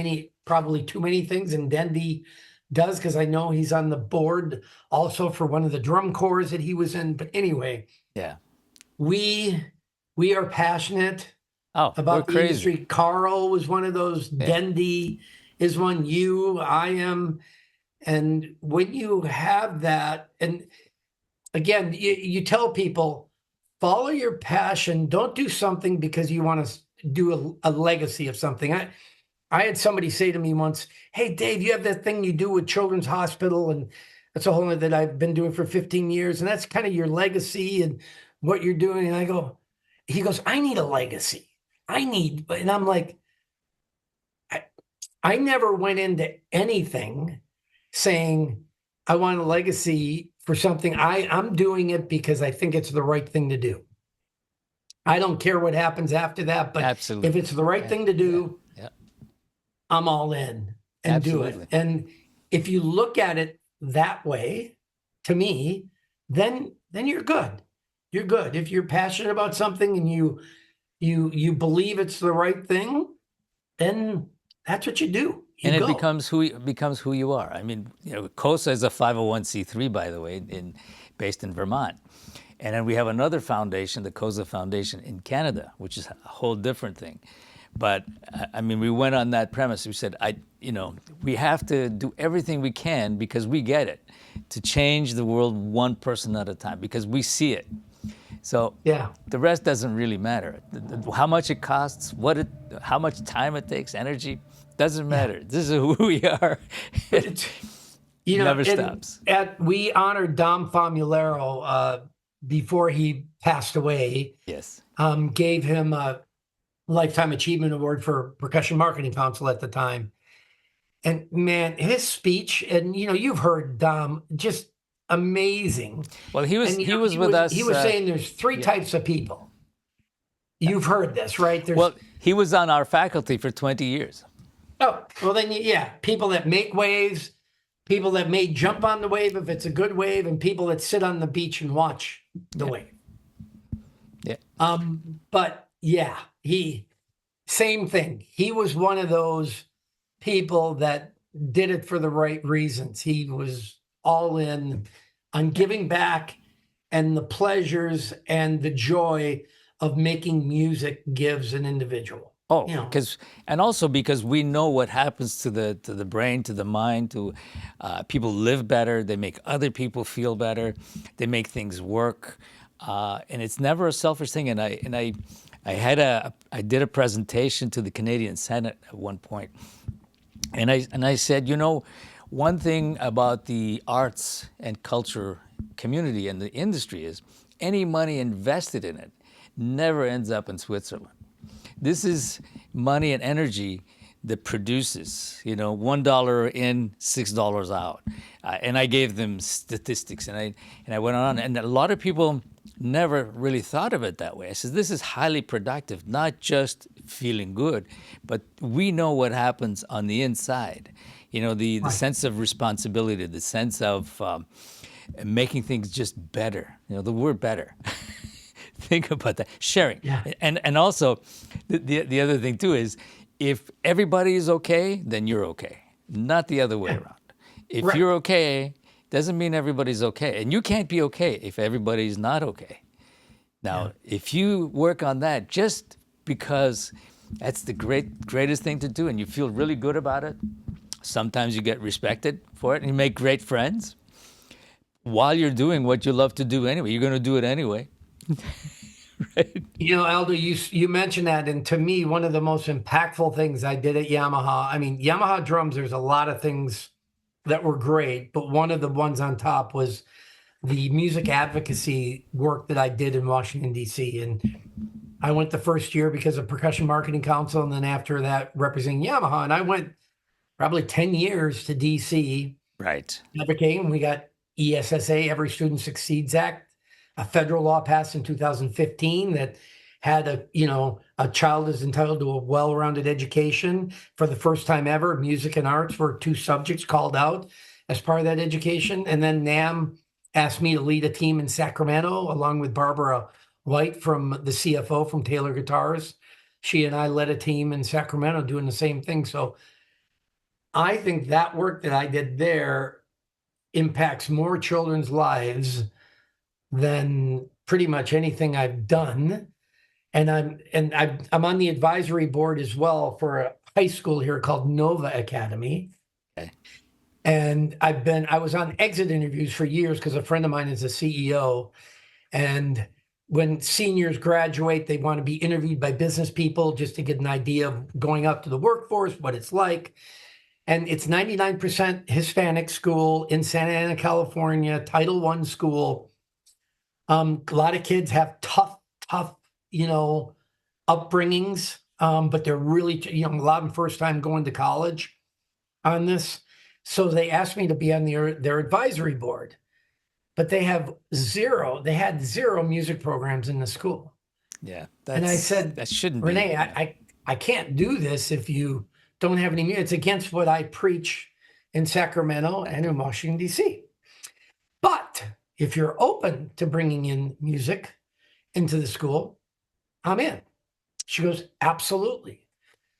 probably too many things, and Dendy does, because I know he's on the board also for one of the drum corps that he was in. But anyway, Yeah. we are passionate Oh, we're about the crazy. industry. Carl was one of those. Yeah. Dendy is one. I am. And when you have that, and again, you tell people, follow your passion. Don't do something because you want to do a legacy of something. I had somebody say to me once, "Hey, Dave, you have that thing you do with Children's Hospital, and that's a whole that I've been doing for 15 years, and that's kind of your legacy and what you're doing." And he goes, "I need a legacy. And I'm like, I never went into anything saying I want a legacy for something. I'm doing it because I think it's the right thing to do. I don't care what happens after that, but Absolutely. if it's the right thing to do, Yeah. I'm all in and do Absolutely. it. And if you look at it that way, to me, then you're good. You're good. If you're passionate about something and you believe it's the right thing, then that's what you do. You And it go. becomes who you are. I mean, COSA is a 501c3, by the way, based in Vermont. And then we have another foundation, the COSA Foundation in Canada, which is a whole different thing. But I mean, we went on that premise. We said, we have to do everything we can, because we get it, to change the world one person at a time, because we see it. So Yeah. the rest doesn't really matter. How much it costs, how much time it takes, energy, doesn't matter. This is who we are. Never stops. We honored Dom Famularo before he passed away. Yes. Gave him a Lifetime Achievement Award for Percussion Marketing Council at the time. And man, his speech, and you've heard Dom, just amazing. Well, he was And, he was with us. He was saying there's three types of people. You've heard this, right? Well, he was on our faculty for 20 years. Oh, well then, people that make waves, people that may jump on the wave if it's a good wave, and people that sit on the beach and watch the wave. Yeah. But yeah, same thing. He was one of those people that did it for the right reasons. He was all in on giving back, and the pleasures and the joy of making music gives an individual. Oh, because we know what happens to the brain, to the mind, to people live better. They make other people feel better. They make things work, and it's never a selfish thing. And I did a presentation to the Canadian Senate at one point, and I said, one thing about the arts and culture community and the industry is any money invested in it never ends up in Switzerland. This is money and energy that produces, $1 in, $6 out. And I gave them statistics, and I went on, and a lot of people never really thought of it that way. I said, this is highly productive, not just feeling good, but we know what happens on the inside. The Right. sense of responsibility, the sense of making things just better. The word better. Think about that. Sharing. Yeah. And also, the other thing too is, if everybody is okay, then you're okay. Not the other way around. If Right. you're okay, doesn't mean everybody's okay. And you can't be okay if everybody's not okay. Now, if you work on that, just because that's the greatest thing to do, and you feel really good about it, sometimes you get respected for it, and you make great friends while you're doing what you love to do anyway. You're going to do it anyway. Right? Aldo, you mentioned that, and to me, one of the most impactful things I did at Yamaha. I mean, Yamaha drums. There's a lot of things that were great, but one of the ones on top was the music advocacy work that I did in Washington, D.C. And I went the first year because of Percussion Marketing Council, and then after that, representing Yamaha. And I went probably 10 years to D.C. Right. advocating. We got ESSA, Every Student Succeeds Act, a federal law passed in 2015 that had a child is entitled to a well-rounded education. For the first time ever, music and arts were two subjects called out as part of that education. And then NAM asked me to lead a team in Sacramento, along with Barbara White, from the CFO from Taylor Guitars. She and I led a team in Sacramento doing the same thing. So I think that work that I did there impacts more children's lives than pretty much anything I've done. And I'm on the advisory board as well for a high school here called Nova Academy. Okay. And I was on exit interviews for years because a friend of mine is a CEO. And when seniors graduate, they want to be interviewed by business people just to get an idea of going out to the workforce, what it's like. And it's 99% Hispanic school in Santa Ana, California, Title I school. A lot of kids have tough, upbringings, but they're really, a lot of them first time going to college on this. So they asked me to be on their advisory board, but they had zero music programs in the school. Yeah. And I said, that shouldn't Renee, be. I can't do this if you don't have any music. It's against what I preach in Sacramento and in Washington, D.C. But if you're open to bringing in music into the school, I'm in. She goes, absolutely.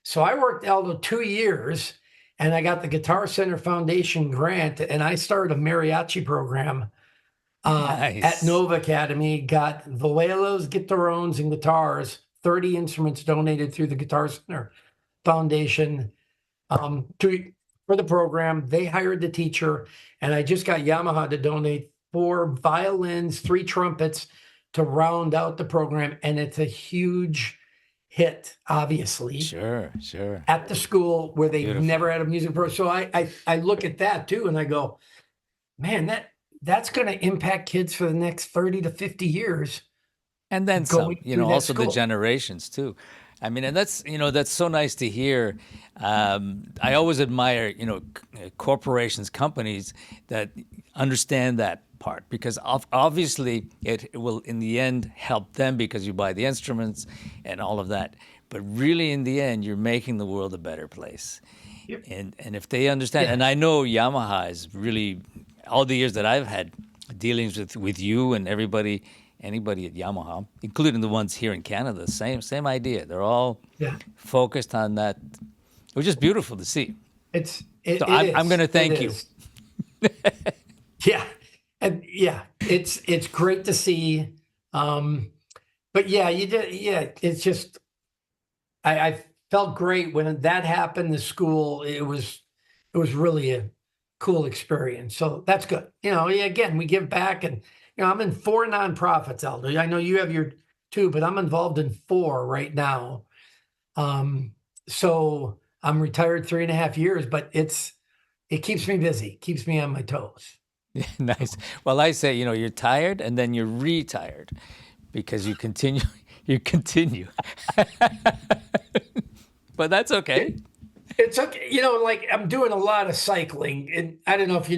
So I worked Aldo 2 years, and I got the Guitar Center Foundation grant, and I started a mariachi program Nice. at Nova Academy. Got violas, guitarones, and guitars, 30 instruments donated through the Guitar Center Foundation for the program. They hired the teacher, and I just got Yamaha to donate 4 violins, 3 trumpets to round out the program. And it's a huge hit, obviously. Sure. At the school where they Beautiful. never had a music program. So I look at that too, and I go, man, that's going to impact kids for the next 30 to 50 years. And then some, going through that also the school. generations too. I mean, and that's so nice to hear. I always admire, corporations, companies that understand that part, because obviously it will in the end help them because you buy the instruments and all of that. But really, in the end, you're making the world a better place. Yep. And if they understand, and I know Yamaha is really, all the years that I've had dealings with you and anybody at Yamaha, including the ones here in Canada, same idea. They're all focused on that, which is beautiful to see. I'm going to thank you. Yeah. And it's great to see. But yeah, you did. Yeah, it's just, I felt great when that happened. The school, it was really a cool experience. So that's good. Again, we give back, and I'm in 4 nonprofits, Aldo. I know you have your 2, but I'm involved in 4 right now. So I'm retired 3.5 years, but it's it keeps me busy, keeps me on my toes. Nice. Well, I say, you're tired and then you're retired because you continue, you continue. But that's okay. It's okay, like I'm doing a lot of cycling, and I don't know if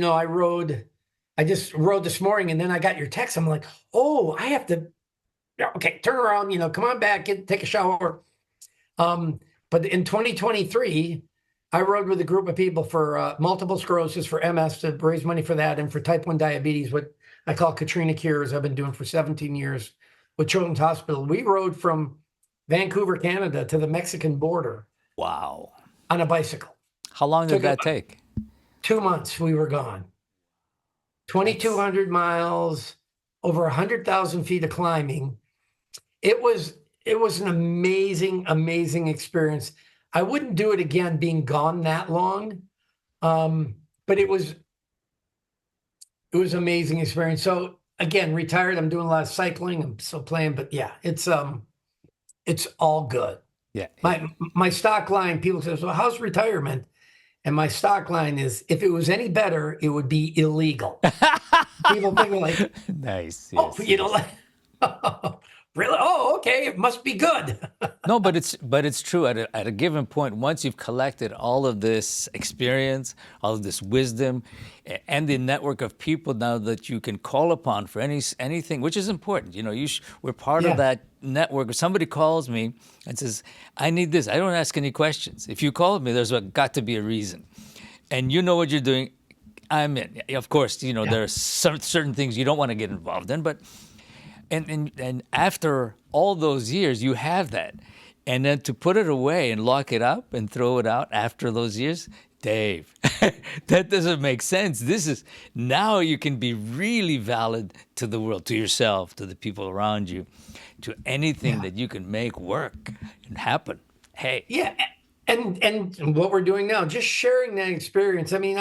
I just rode this morning, and then I got your text. I'm like, oh, I have to, yeah, okay, turn around, come on back, take a shower. But in 2023, I rode with a group of people for multiple sclerosis, for MS, to raise money for that, and for type 1 diabetes, what I call Katrina Cures. I've been doing for 17 years with Children's Hospital. We rode from Vancouver, Canada to the Mexican border Wow. on a bicycle. How long did Took that about take? 2 months we were gone. That's 2,200 miles, over 100,000 feet of climbing. It was an amazing, amazing experience. I wouldn't do it again, being gone that long, but it was amazing experience. So again, retired. I'm doing a lot of cycling. I'm still playing, but yeah, it's all good. yeah. My stock line, people say, "So how's retirement?" And my stock line is, if it was any better, it would be illegal. People think like, Nice. oh, Yes. Yes. like, really? Oh, okay, it must be good. No, but it's true. At a given point, once you've collected all of this experience, all of this wisdom, and the network of people now that you can call upon for anything, which is important. We're part of Yeah, that network. If somebody calls me and says, "I need this," I don't ask any questions. If you call me, there's got to be a reason, and you know what you're doing. I'm in. Of course, yeah, there are certain things you don't want to get involved in, but and after all those years, you have that. And then to put it away and lock it up and throw it out after those years, Dave, that doesn't make sense. This is now you can be really valid to the world, to yourself, to the people around you, to anything yeah, that you can make work and happen. Hey, yeah. And what we're doing now, just sharing that experience. I mean,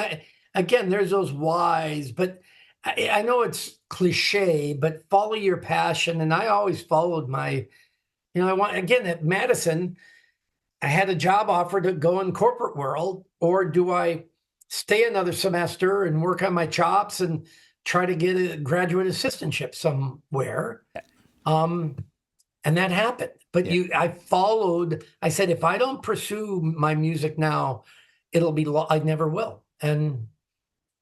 again, there's those whys, but I know it's cliche, but follow your passion. And I always followed I want, again, at Madison, I had a job offer to go in corporate world, or do I stay another semester and work on my chops and try to get a graduate assistantship somewhere? Um, and that happened. But yeah. I said, if I don't pursue my music now, I never will. And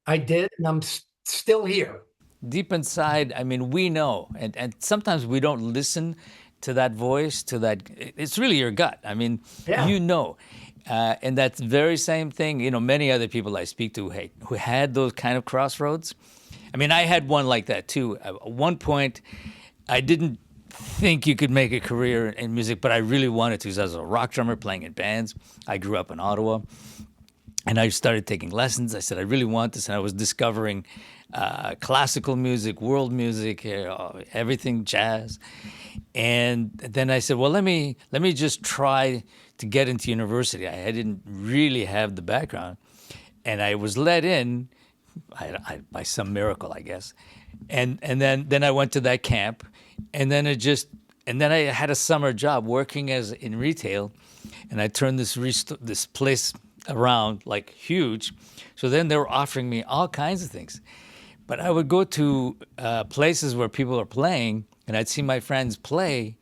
I did, and I'm still here. Deep inside, I mean, we know, and sometimes we don't listen to that voice, to that. It's really your gut. I mean, Yeah. and that very same thing. Many other people I speak to, hey, who had those kind of crossroads. I mean, I had one like that too. At one point, I didn't think you could make a career in music, but I really wanted to, because I was a rock drummer playing in bands. I grew up in Ottawa. And I started taking lessons. I said, I really want this. And I was discovering classical music, world music, everything, jazz. And then I said, well, let me just try to get into university. I didn't really have the background. And I was let in by some miracle, I guess. And then I went to that camp. And then I had a summer job working in retail. And I turned this place around, like, huge. So then they were offering me all kinds of things. But I would go to places where people are playing, and I'd see my friends play,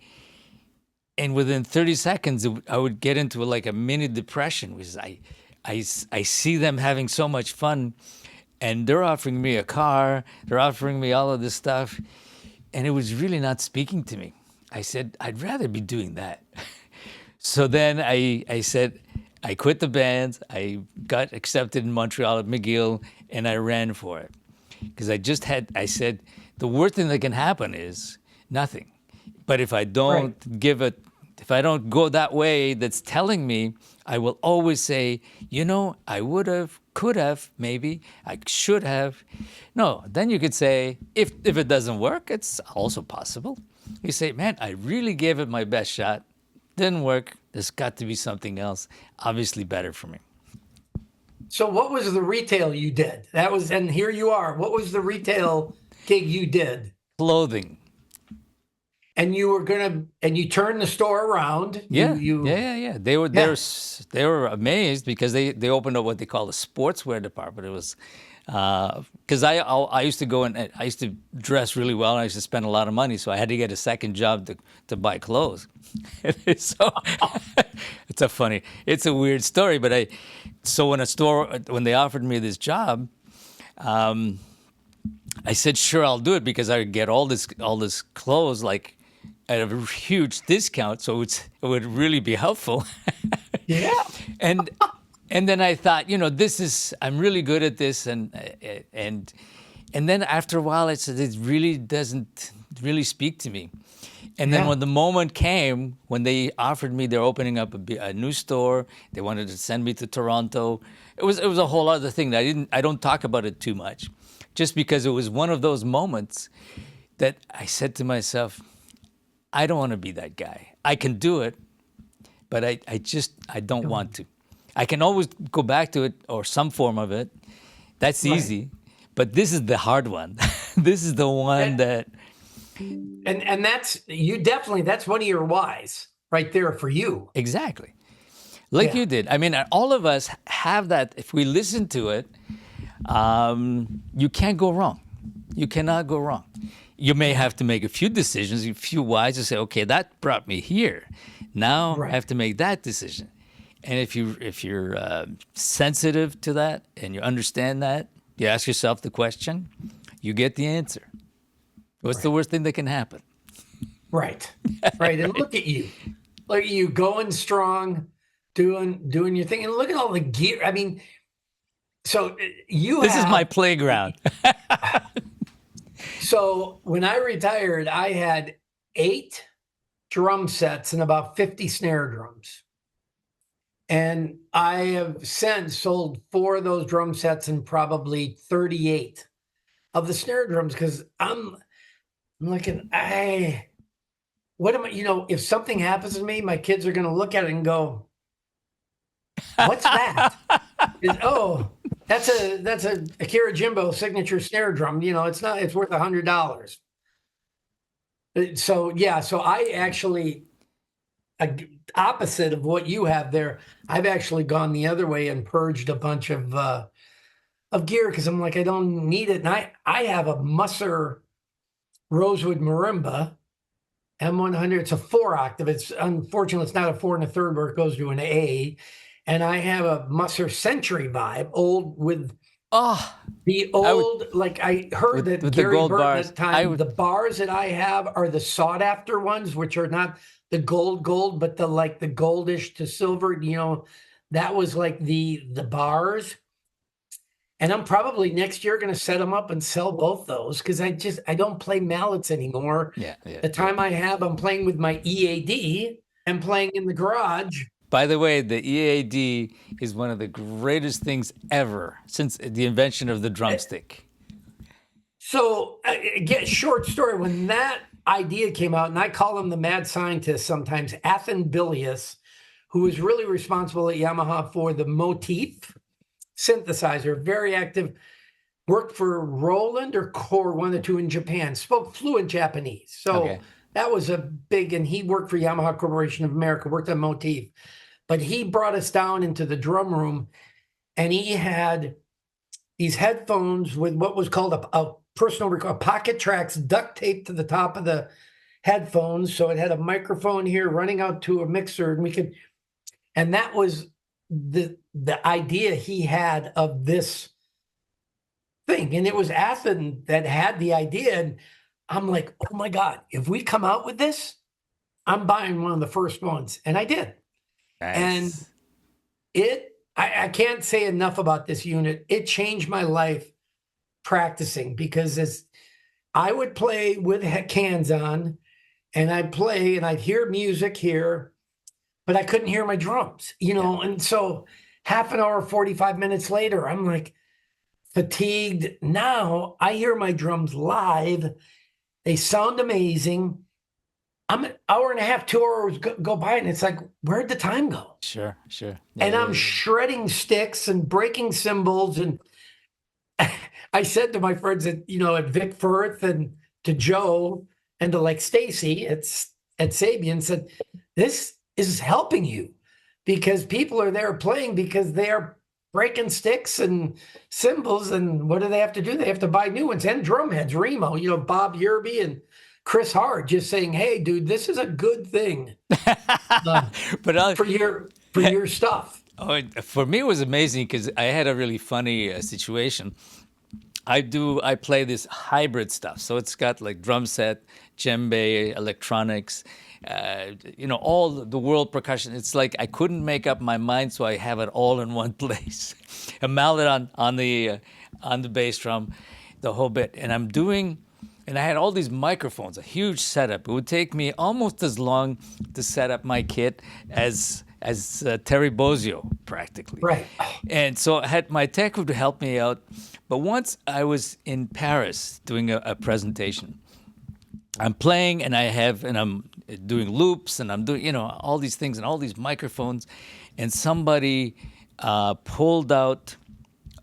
and within 30 seconds, I would get into like a mini depression, because I see them having so much fun, and they're offering me a car, they're offering me all of this stuff, and it was really not speaking to me. I said, I'd rather be doing that. So then I said, I quit the band. I got accepted in Montreal at McGill, and I ran for it. Because I said, the worst thing that can happen is nothing. But if I Right. don't if I don't go that way that's telling me, I will always say, I would have, could have, maybe, I should have. No, then you could say, if it doesn't work, it's also possible. You say, man, I really gave it my best shot. Didn't work. There's got to be something else, obviously better for me. So what was the retail you did? And here you are. What was the retail gig you did? Clothing. And you were and you turned the store around. Yeah, yeah. Yeah. They were amazed because they opened up what they call the sportswear department. It was because I used to go and I used to dress really well and I used to spend a lot of money, so I had to get a second job to buy clothes. So it's a weird story, but so when they offered me this job, I said sure I'll do it because I would get all this clothes like at a huge discount, so it would really be helpful. Yeah. and and then I thought, I'm really good at this, and then after a while, I said it really doesn't really speak to me. And then Yeah. when the moment came, when they offered me, they're opening up a new store, they wanted to send me to Toronto. It was a whole other thing that I don't talk about it too much, just because it was one of those moments that I said to myself, I don't want to be that guy. I can do it, but I don't want to. I can always go back to it or some form of it. That's Right. easy. But this is the hard one. This is the one that And that's one of your whys right there for you. exactly. Like Yeah. you did. I mean, all of us have that. If we listen to it, you can't go wrong. You cannot go wrong. You may have to make a few decisions, a few whys to say, okay, that brought me here. Now I Right. have to make that decision. And if you're sensitive to that and you understand that, you ask yourself the question, you get the answer. What's the Right. worst thing that can happen? Right. Right. And look at you. Look at you going strong, doing your thing. And look at all the gear. I mean, so you This is have my playground. so when I retired, I had 8 drum sets and about 50 snare drums. And I have since sold 4 of those drum sets and probably 38 of the snare drums because I'm looking, what am I, if something happens to me, my kids are going to look at it and go, what's that? Oh, that's a Akira Jimbo signature snare drum. It's worth $100. So yeah, so I actually, opposite of what you have there, I've actually gone the other way and purged a bunch of gear because I'm like, I don't need it. And I have a Musser Rosewood Marimba M100. It's a 4-octave. It's unfortunately it's not a 4 1/3 where it goes to an A. And I have a Musser Century Vibe, old with Oh, the I would old, like I heard that with the Gary gold Burton at bars. the time, the bars that I have are the sought after ones, which are not the gold, but the goldish to silver, that was like the bars. And I'm probably next year going to set them up and sell both those because I don't play mallets anymore. Yeah. The time I have, I'm playing with my EAD and playing in the garage. By the way, the EAD is one of the greatest things ever since the invention of the drumstick. So, again, short story. When that idea came out, and I call him the mad scientist sometimes, Athen Bilius, who was really responsible at Yamaha for the Motif synthesizer, very active, worked for Roland or Core, one of the two in Japan, spoke fluent Japanese. So Okay. that was a big, and he worked for Yamaha Corporation of America, worked on Motif. But he brought us down into the drum room and he had these headphones with what was called a personal record, pocket tracks duct taped to the top of the headphones. So it had a microphone here running out to a mixer and that was the idea he had of this thing. And it was Athen that had the idea. And I'm like, oh my God, if we come out with this, I'm buying one of the first ones. And I did. Nice. And I can't say enough about this unit. It changed my life practicing because as I would play with cans on and I'd play and I'd hear music here, but I couldn't hear my drums, and so half an hour, 45 minutes later, I'm like fatigued. Now I hear my drums live. They sound amazing. I'm an hour and a half, 2 hours go by, and it's like, where'd the time go? Sure. Yeah, And I'm shredding sticks and breaking cymbals. And I said to my friends at Vic Firth and to Joe, and to like Stacy at Sabian said, this is helping you because people are there playing because they're breaking sticks and cymbals, and what do they have to do? They have to buy new ones and drum heads. Remo, Bob Yerby and Chris Hard just saying, "Hey, dude, this is a good thing But for your stuff." oh, for me, it was amazing because I had a really funny situation. I play this hybrid stuff, so it's got like drum set, djembe, electronics, all the world percussion. It's like I couldn't make up my mind, so I have it all in one place. A mallet on the bass drum, the whole bit, and and I had all these microphones, a huge setup. It would take me almost as long to set up my kit as Terry Bozzio, practically. Right. And so I had my tech would help me out. But once I was in Paris doing a presentation, I'm playing and I'm doing loops and I'm doing, all these things and all these microphones. And somebody pulled out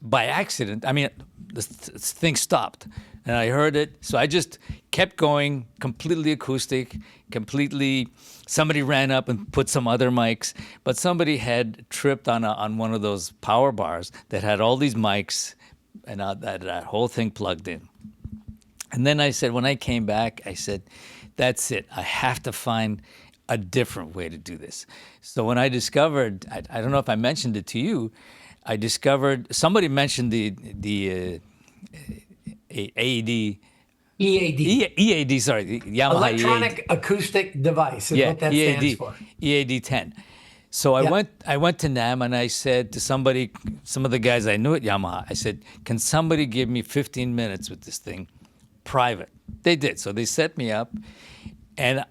by accident. I mean, this thing stopped and I heard it. So I just kept going, completely acoustic, somebody ran up and put some other mics, but somebody had tripped on one of those power bars that had all these mics and that whole thing plugged in. And then I said, when I came back, I said, that's it. I have to find a different way to do this. So when I discovered, I don't know if I mentioned it to you, I discovered, somebody mentioned the AED. EAD, sorry, the Yamaha Electronic EAD. Acoustic Device is what that stands for. EAD 10. So I went to NAM and I said to some of the guys I knew at Yamaha, I said, can somebody give me 15 minutes with this thing, private? They did. So they set me up, and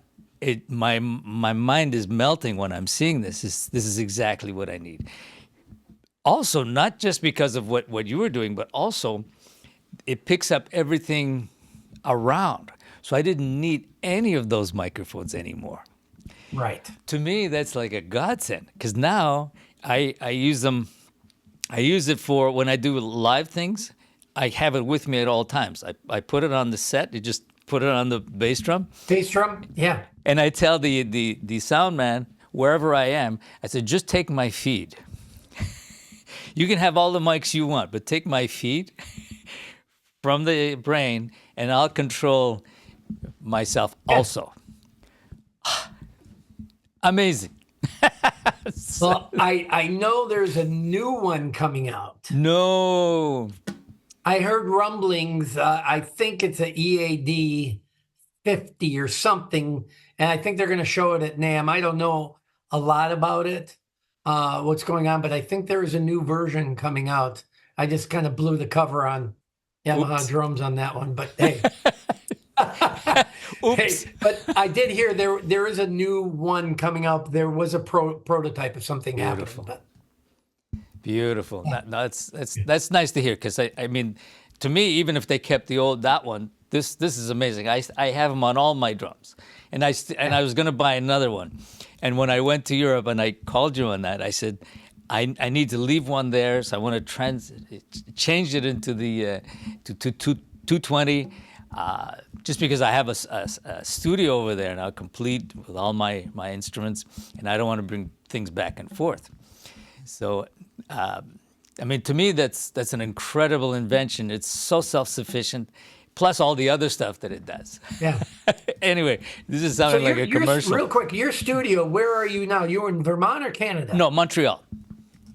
my mind is melting when I'm seeing this. This is exactly what I need. Also, not just because of what you were doing, but also it picks up everything around. So I didn't need any of those microphones anymore. Right. To me, that's like a godsend because now I use them. I use it for when I do live things. I have it with me at all times. I put it on the set. You just put it on the bass drum. Bass drum, yeah. And I tell the sound man, wherever I am, I said, just take my feed. You can have all the mics you want, but take my feed from the brain and I'll control myself also. Amazing. Well, I know there's a new one coming out. No. I heard rumblings. I think it's an EAD 50 or something, and I think they're going to show it at NAMM. I don't know a lot about it, what's going on, but I think there is a new version coming out. I just kind of blew the cover on Yamaha drums on that one, but hey. Oops. Hey, but I did hear there is a new one coming out. There was a prototype of something Beautiful. happening. Beautiful. That's nice to hear because I mean, to me, even if they kept that one, this is amazing. I have them on all my drums, and I was going to buy another one, and when I went to Europe and I called you on that, I said, I need to leave one there, so I want to change it into the to 220. Just because I have a studio over there now, complete with all my instruments, and I don't want to bring things back and forth. So, I mean, to me, that's an incredible invention. It's so self-sufficient, plus all the other stuff that it does. Yeah. Anyway, this is sounding like a commercial. Real quick, your studio, where are you now? You're in Vermont or Canada? No, Montreal.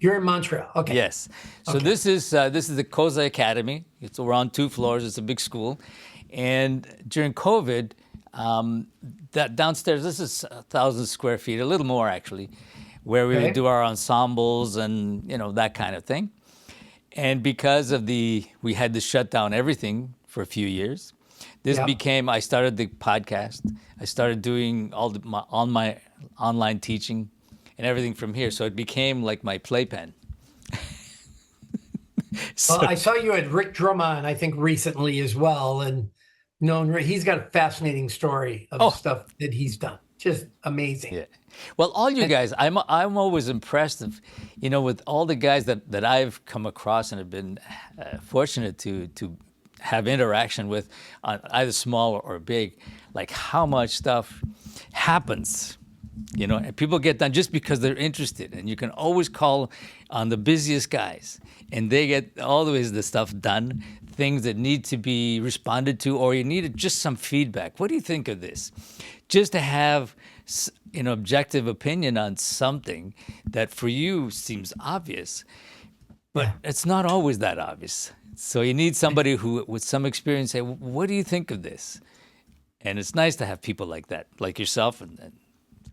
You're in Montreal. Okay. Yes. So this is the Koza Academy. It's around 2 floors. It's a big school. And during COVID, that downstairs, this is 1,000 square feet, a little more actually, where we would do our ensembles and, that kind of thing. And because of we had to shut down everything for a few years, I started the podcast. I started doing my online teaching and everything from here. So it became like my playpen. Well, I saw you at Rick Drummond, I think recently as well. And he's got a fascinating story of stuff that he's done. Just amazing. Yeah. Well, all you guys, I'm always impressed with all the guys that I've come across and have been fortunate to have interaction with, either small or big, like how much stuff happens, and people get done just because they're interested. And you can always call on the busiest guys, and they get always the stuff done, things that need to be responded to, or you needed just some feedback. What do you think of this? Just to have an objective opinion on something that for you seems obvious, but it's not always that obvious. So you need somebody who, with some experience, say, "What do you think of this?" And it's nice to have people like that, like yourself and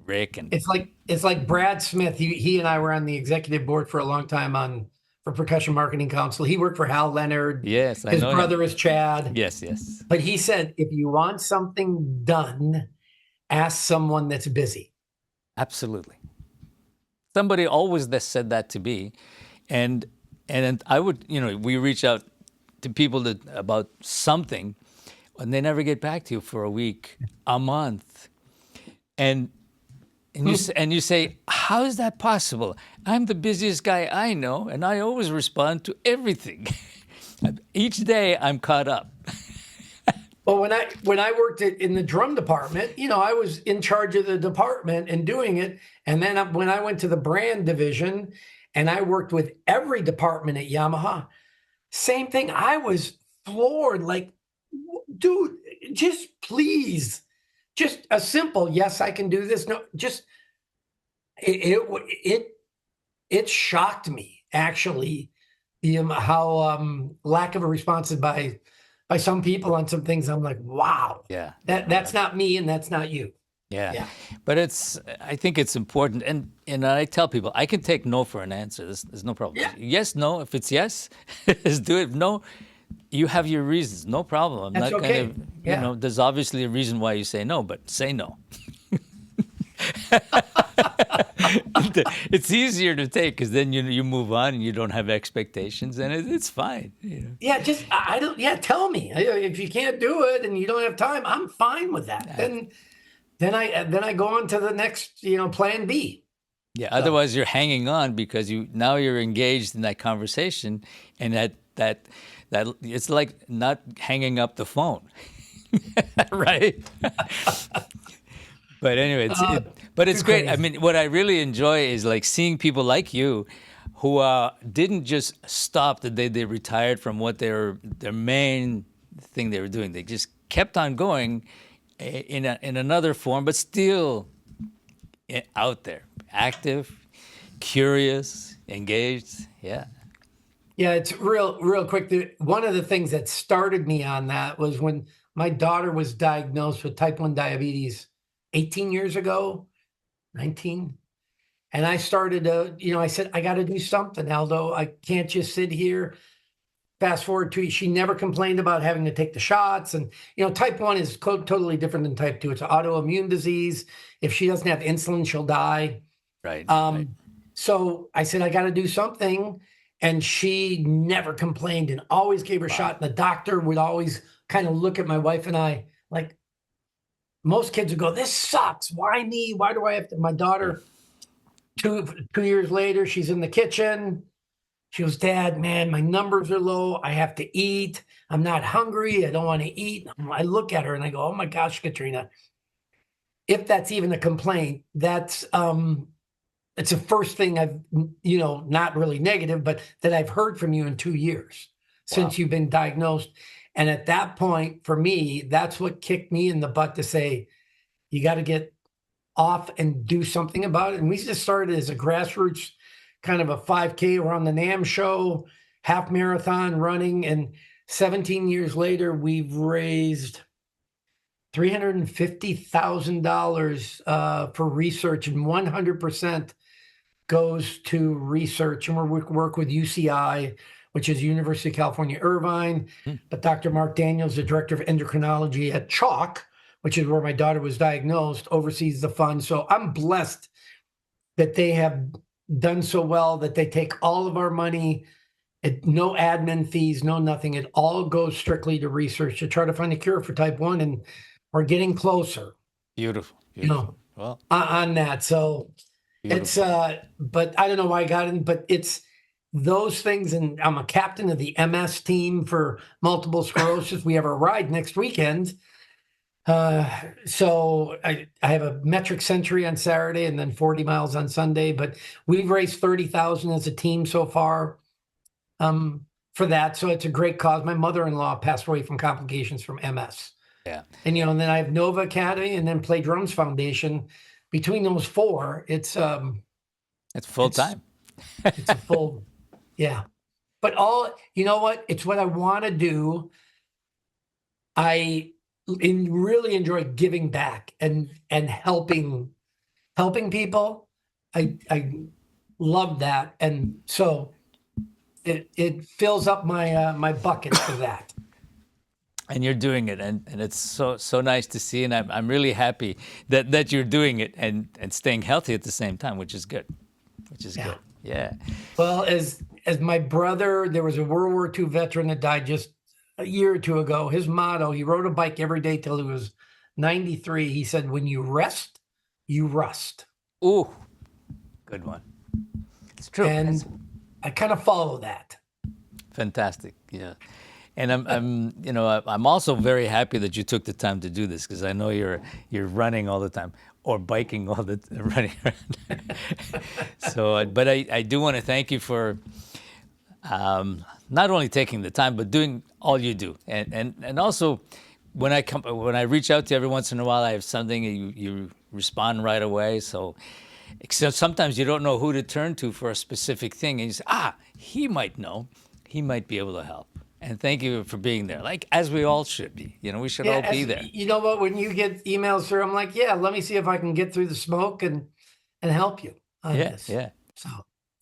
Rick. And It's like Brad Smith. He and I were on the executive board for a long time for Percussion Marketing Council. He worked for Hal Leonard. Yes, I His know him. brother is Chad. Yes. But he said, if you want something done, ask someone that's busy. Absolutely. Somebody always said that to me, and I would, we reach out to people about something, and they never get back to you for a week, a month, and you say, how is that possible? I'm the busiest guy I know, and I always respond to everything. Each day I'm caught up. Well, when I worked in the drum department, I was in charge of the department and doing it. And then when I went to the brand division and I worked with every department at Yamaha, same thing. I was floored. Like, dude, just please, just a simple yes, I can do this. No, just it shocked me actually, how lack of a response by some people on some things. I'm like, wow, Yeah. that's not me and that's not you. Yeah. But I think it's important. And I tell people, I can take no for an answer. There's no problem. Yeah. Yes, no. If it's yes, let's do it. No, you have your reasons. No problem. I'm That's not okay. going to, there's obviously a reason why you say no, but say no. It's easier to take because then you move on and you don't have expectations, and it's fine. Yeah, just I don't. Yeah, tell me if you can't do it and you don't have time. I'm fine with that. Then I go on to the next plan B. Yeah. So. Otherwise, you're hanging on because you're engaged in that conversation, and that it's like not hanging up the phone, right? But anyway, it's great. I mean, what I really enjoy is like seeing people like you who didn't just stop the day they retired from what their main thing they were doing. They just kept on going in another form, but still out there, active, curious, engaged. Yeah. Yeah, it's real quick. One of the things that started me on that was when my daughter was diagnosed with type 1 diabetes 18 years ago, 19. And I started I said, I got to do something, Aldo. I can't just sit here. Fast forward to, she never complained about having to take the shots. And, type 1 is totally different than type 2. It's an autoimmune disease. If she doesn't have insulin, she'll die. Right. So I said, I got to do something. And she never complained and always gave her shot. And the doctor would always kind of look at my wife and I like, most kids would go, this sucks. Why me? Why do I have to? My daughter, 2 years later, she's in the kitchen. She goes, Dad, man, my numbers are low. I have to eat. I'm not hungry. I don't want to eat. I look at her and I go, oh my gosh, Katrina, if that's even a complaint, that's it's the first thing I've, not really negative, but that I've heard from you in 2 years since you've been diagnosed. And at that point, for me, that's what kicked me in the butt to say, you got to get off and do something about it. And we just started as a grassroots kind of a 5K around the NAMM show, half marathon running. And 17 years later, we've raised $350,000 for research, and 100% goes to research. And we work with UCI, which is University of California, Irvine. But Dr. Mark Daniels, the director of endocrinology at Chalk, which is where my daughter was diagnosed, oversees the fund. So I'm blessed that they have done so well that they take all of our money, no admin fees, no nothing. It all goes strictly to research to try to find a cure for type 1. And we're getting closer. Beautiful. On that. So beautiful. It's, but I don't know why I got in, but it's those things, and I'm a captain of the MS team for multiple sclerosis. We have a ride next weekend. So I have a metric century on Saturday and then 40 miles on Sunday, but we've raised 30,000 as a team so far for that. So it's a great cause. My mother-in-law passed away from complications from MS. Yeah. And, and then I have Nova Academy and then Play Drums Foundation. Between those four, it's full time. It's a full, yeah. But you know what? It's what I want to do. I really enjoy giving back and helping people. I love that, and so it fills up my bucket for that. And you're doing it, and it's so nice to see, and I'm really happy that you're doing it and staying healthy at the same time, which is good. Good. Yeah. Well, as my brother, there was a World War II veteran that died just a year or two ago. His motto, he rode a bike every day till he was 93. He said, "When you rest, you rust." Ooh, good one. It's true. And I kind of follow that. Fantastic. Yeah. And I'm also very happy that you took the time to do this, because I know you're running all the time or biking all the running. So, but I do want to thank you for not only taking the time, but doing all you do, and also when I reach out to you every once in a while, I have something, you respond right away. So, except sometimes you don't know who to turn to for a specific thing, and you say, he might know, he might be able to help. And thank you for being there, like as we all should be. We should all be there. You know what? When you get emails through, I'm like, yeah, let me see if I can get through the smoke and help you on this. Yeah. So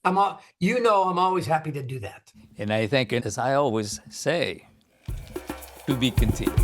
I'm always happy to do that. And I think, as I always say, to be continued.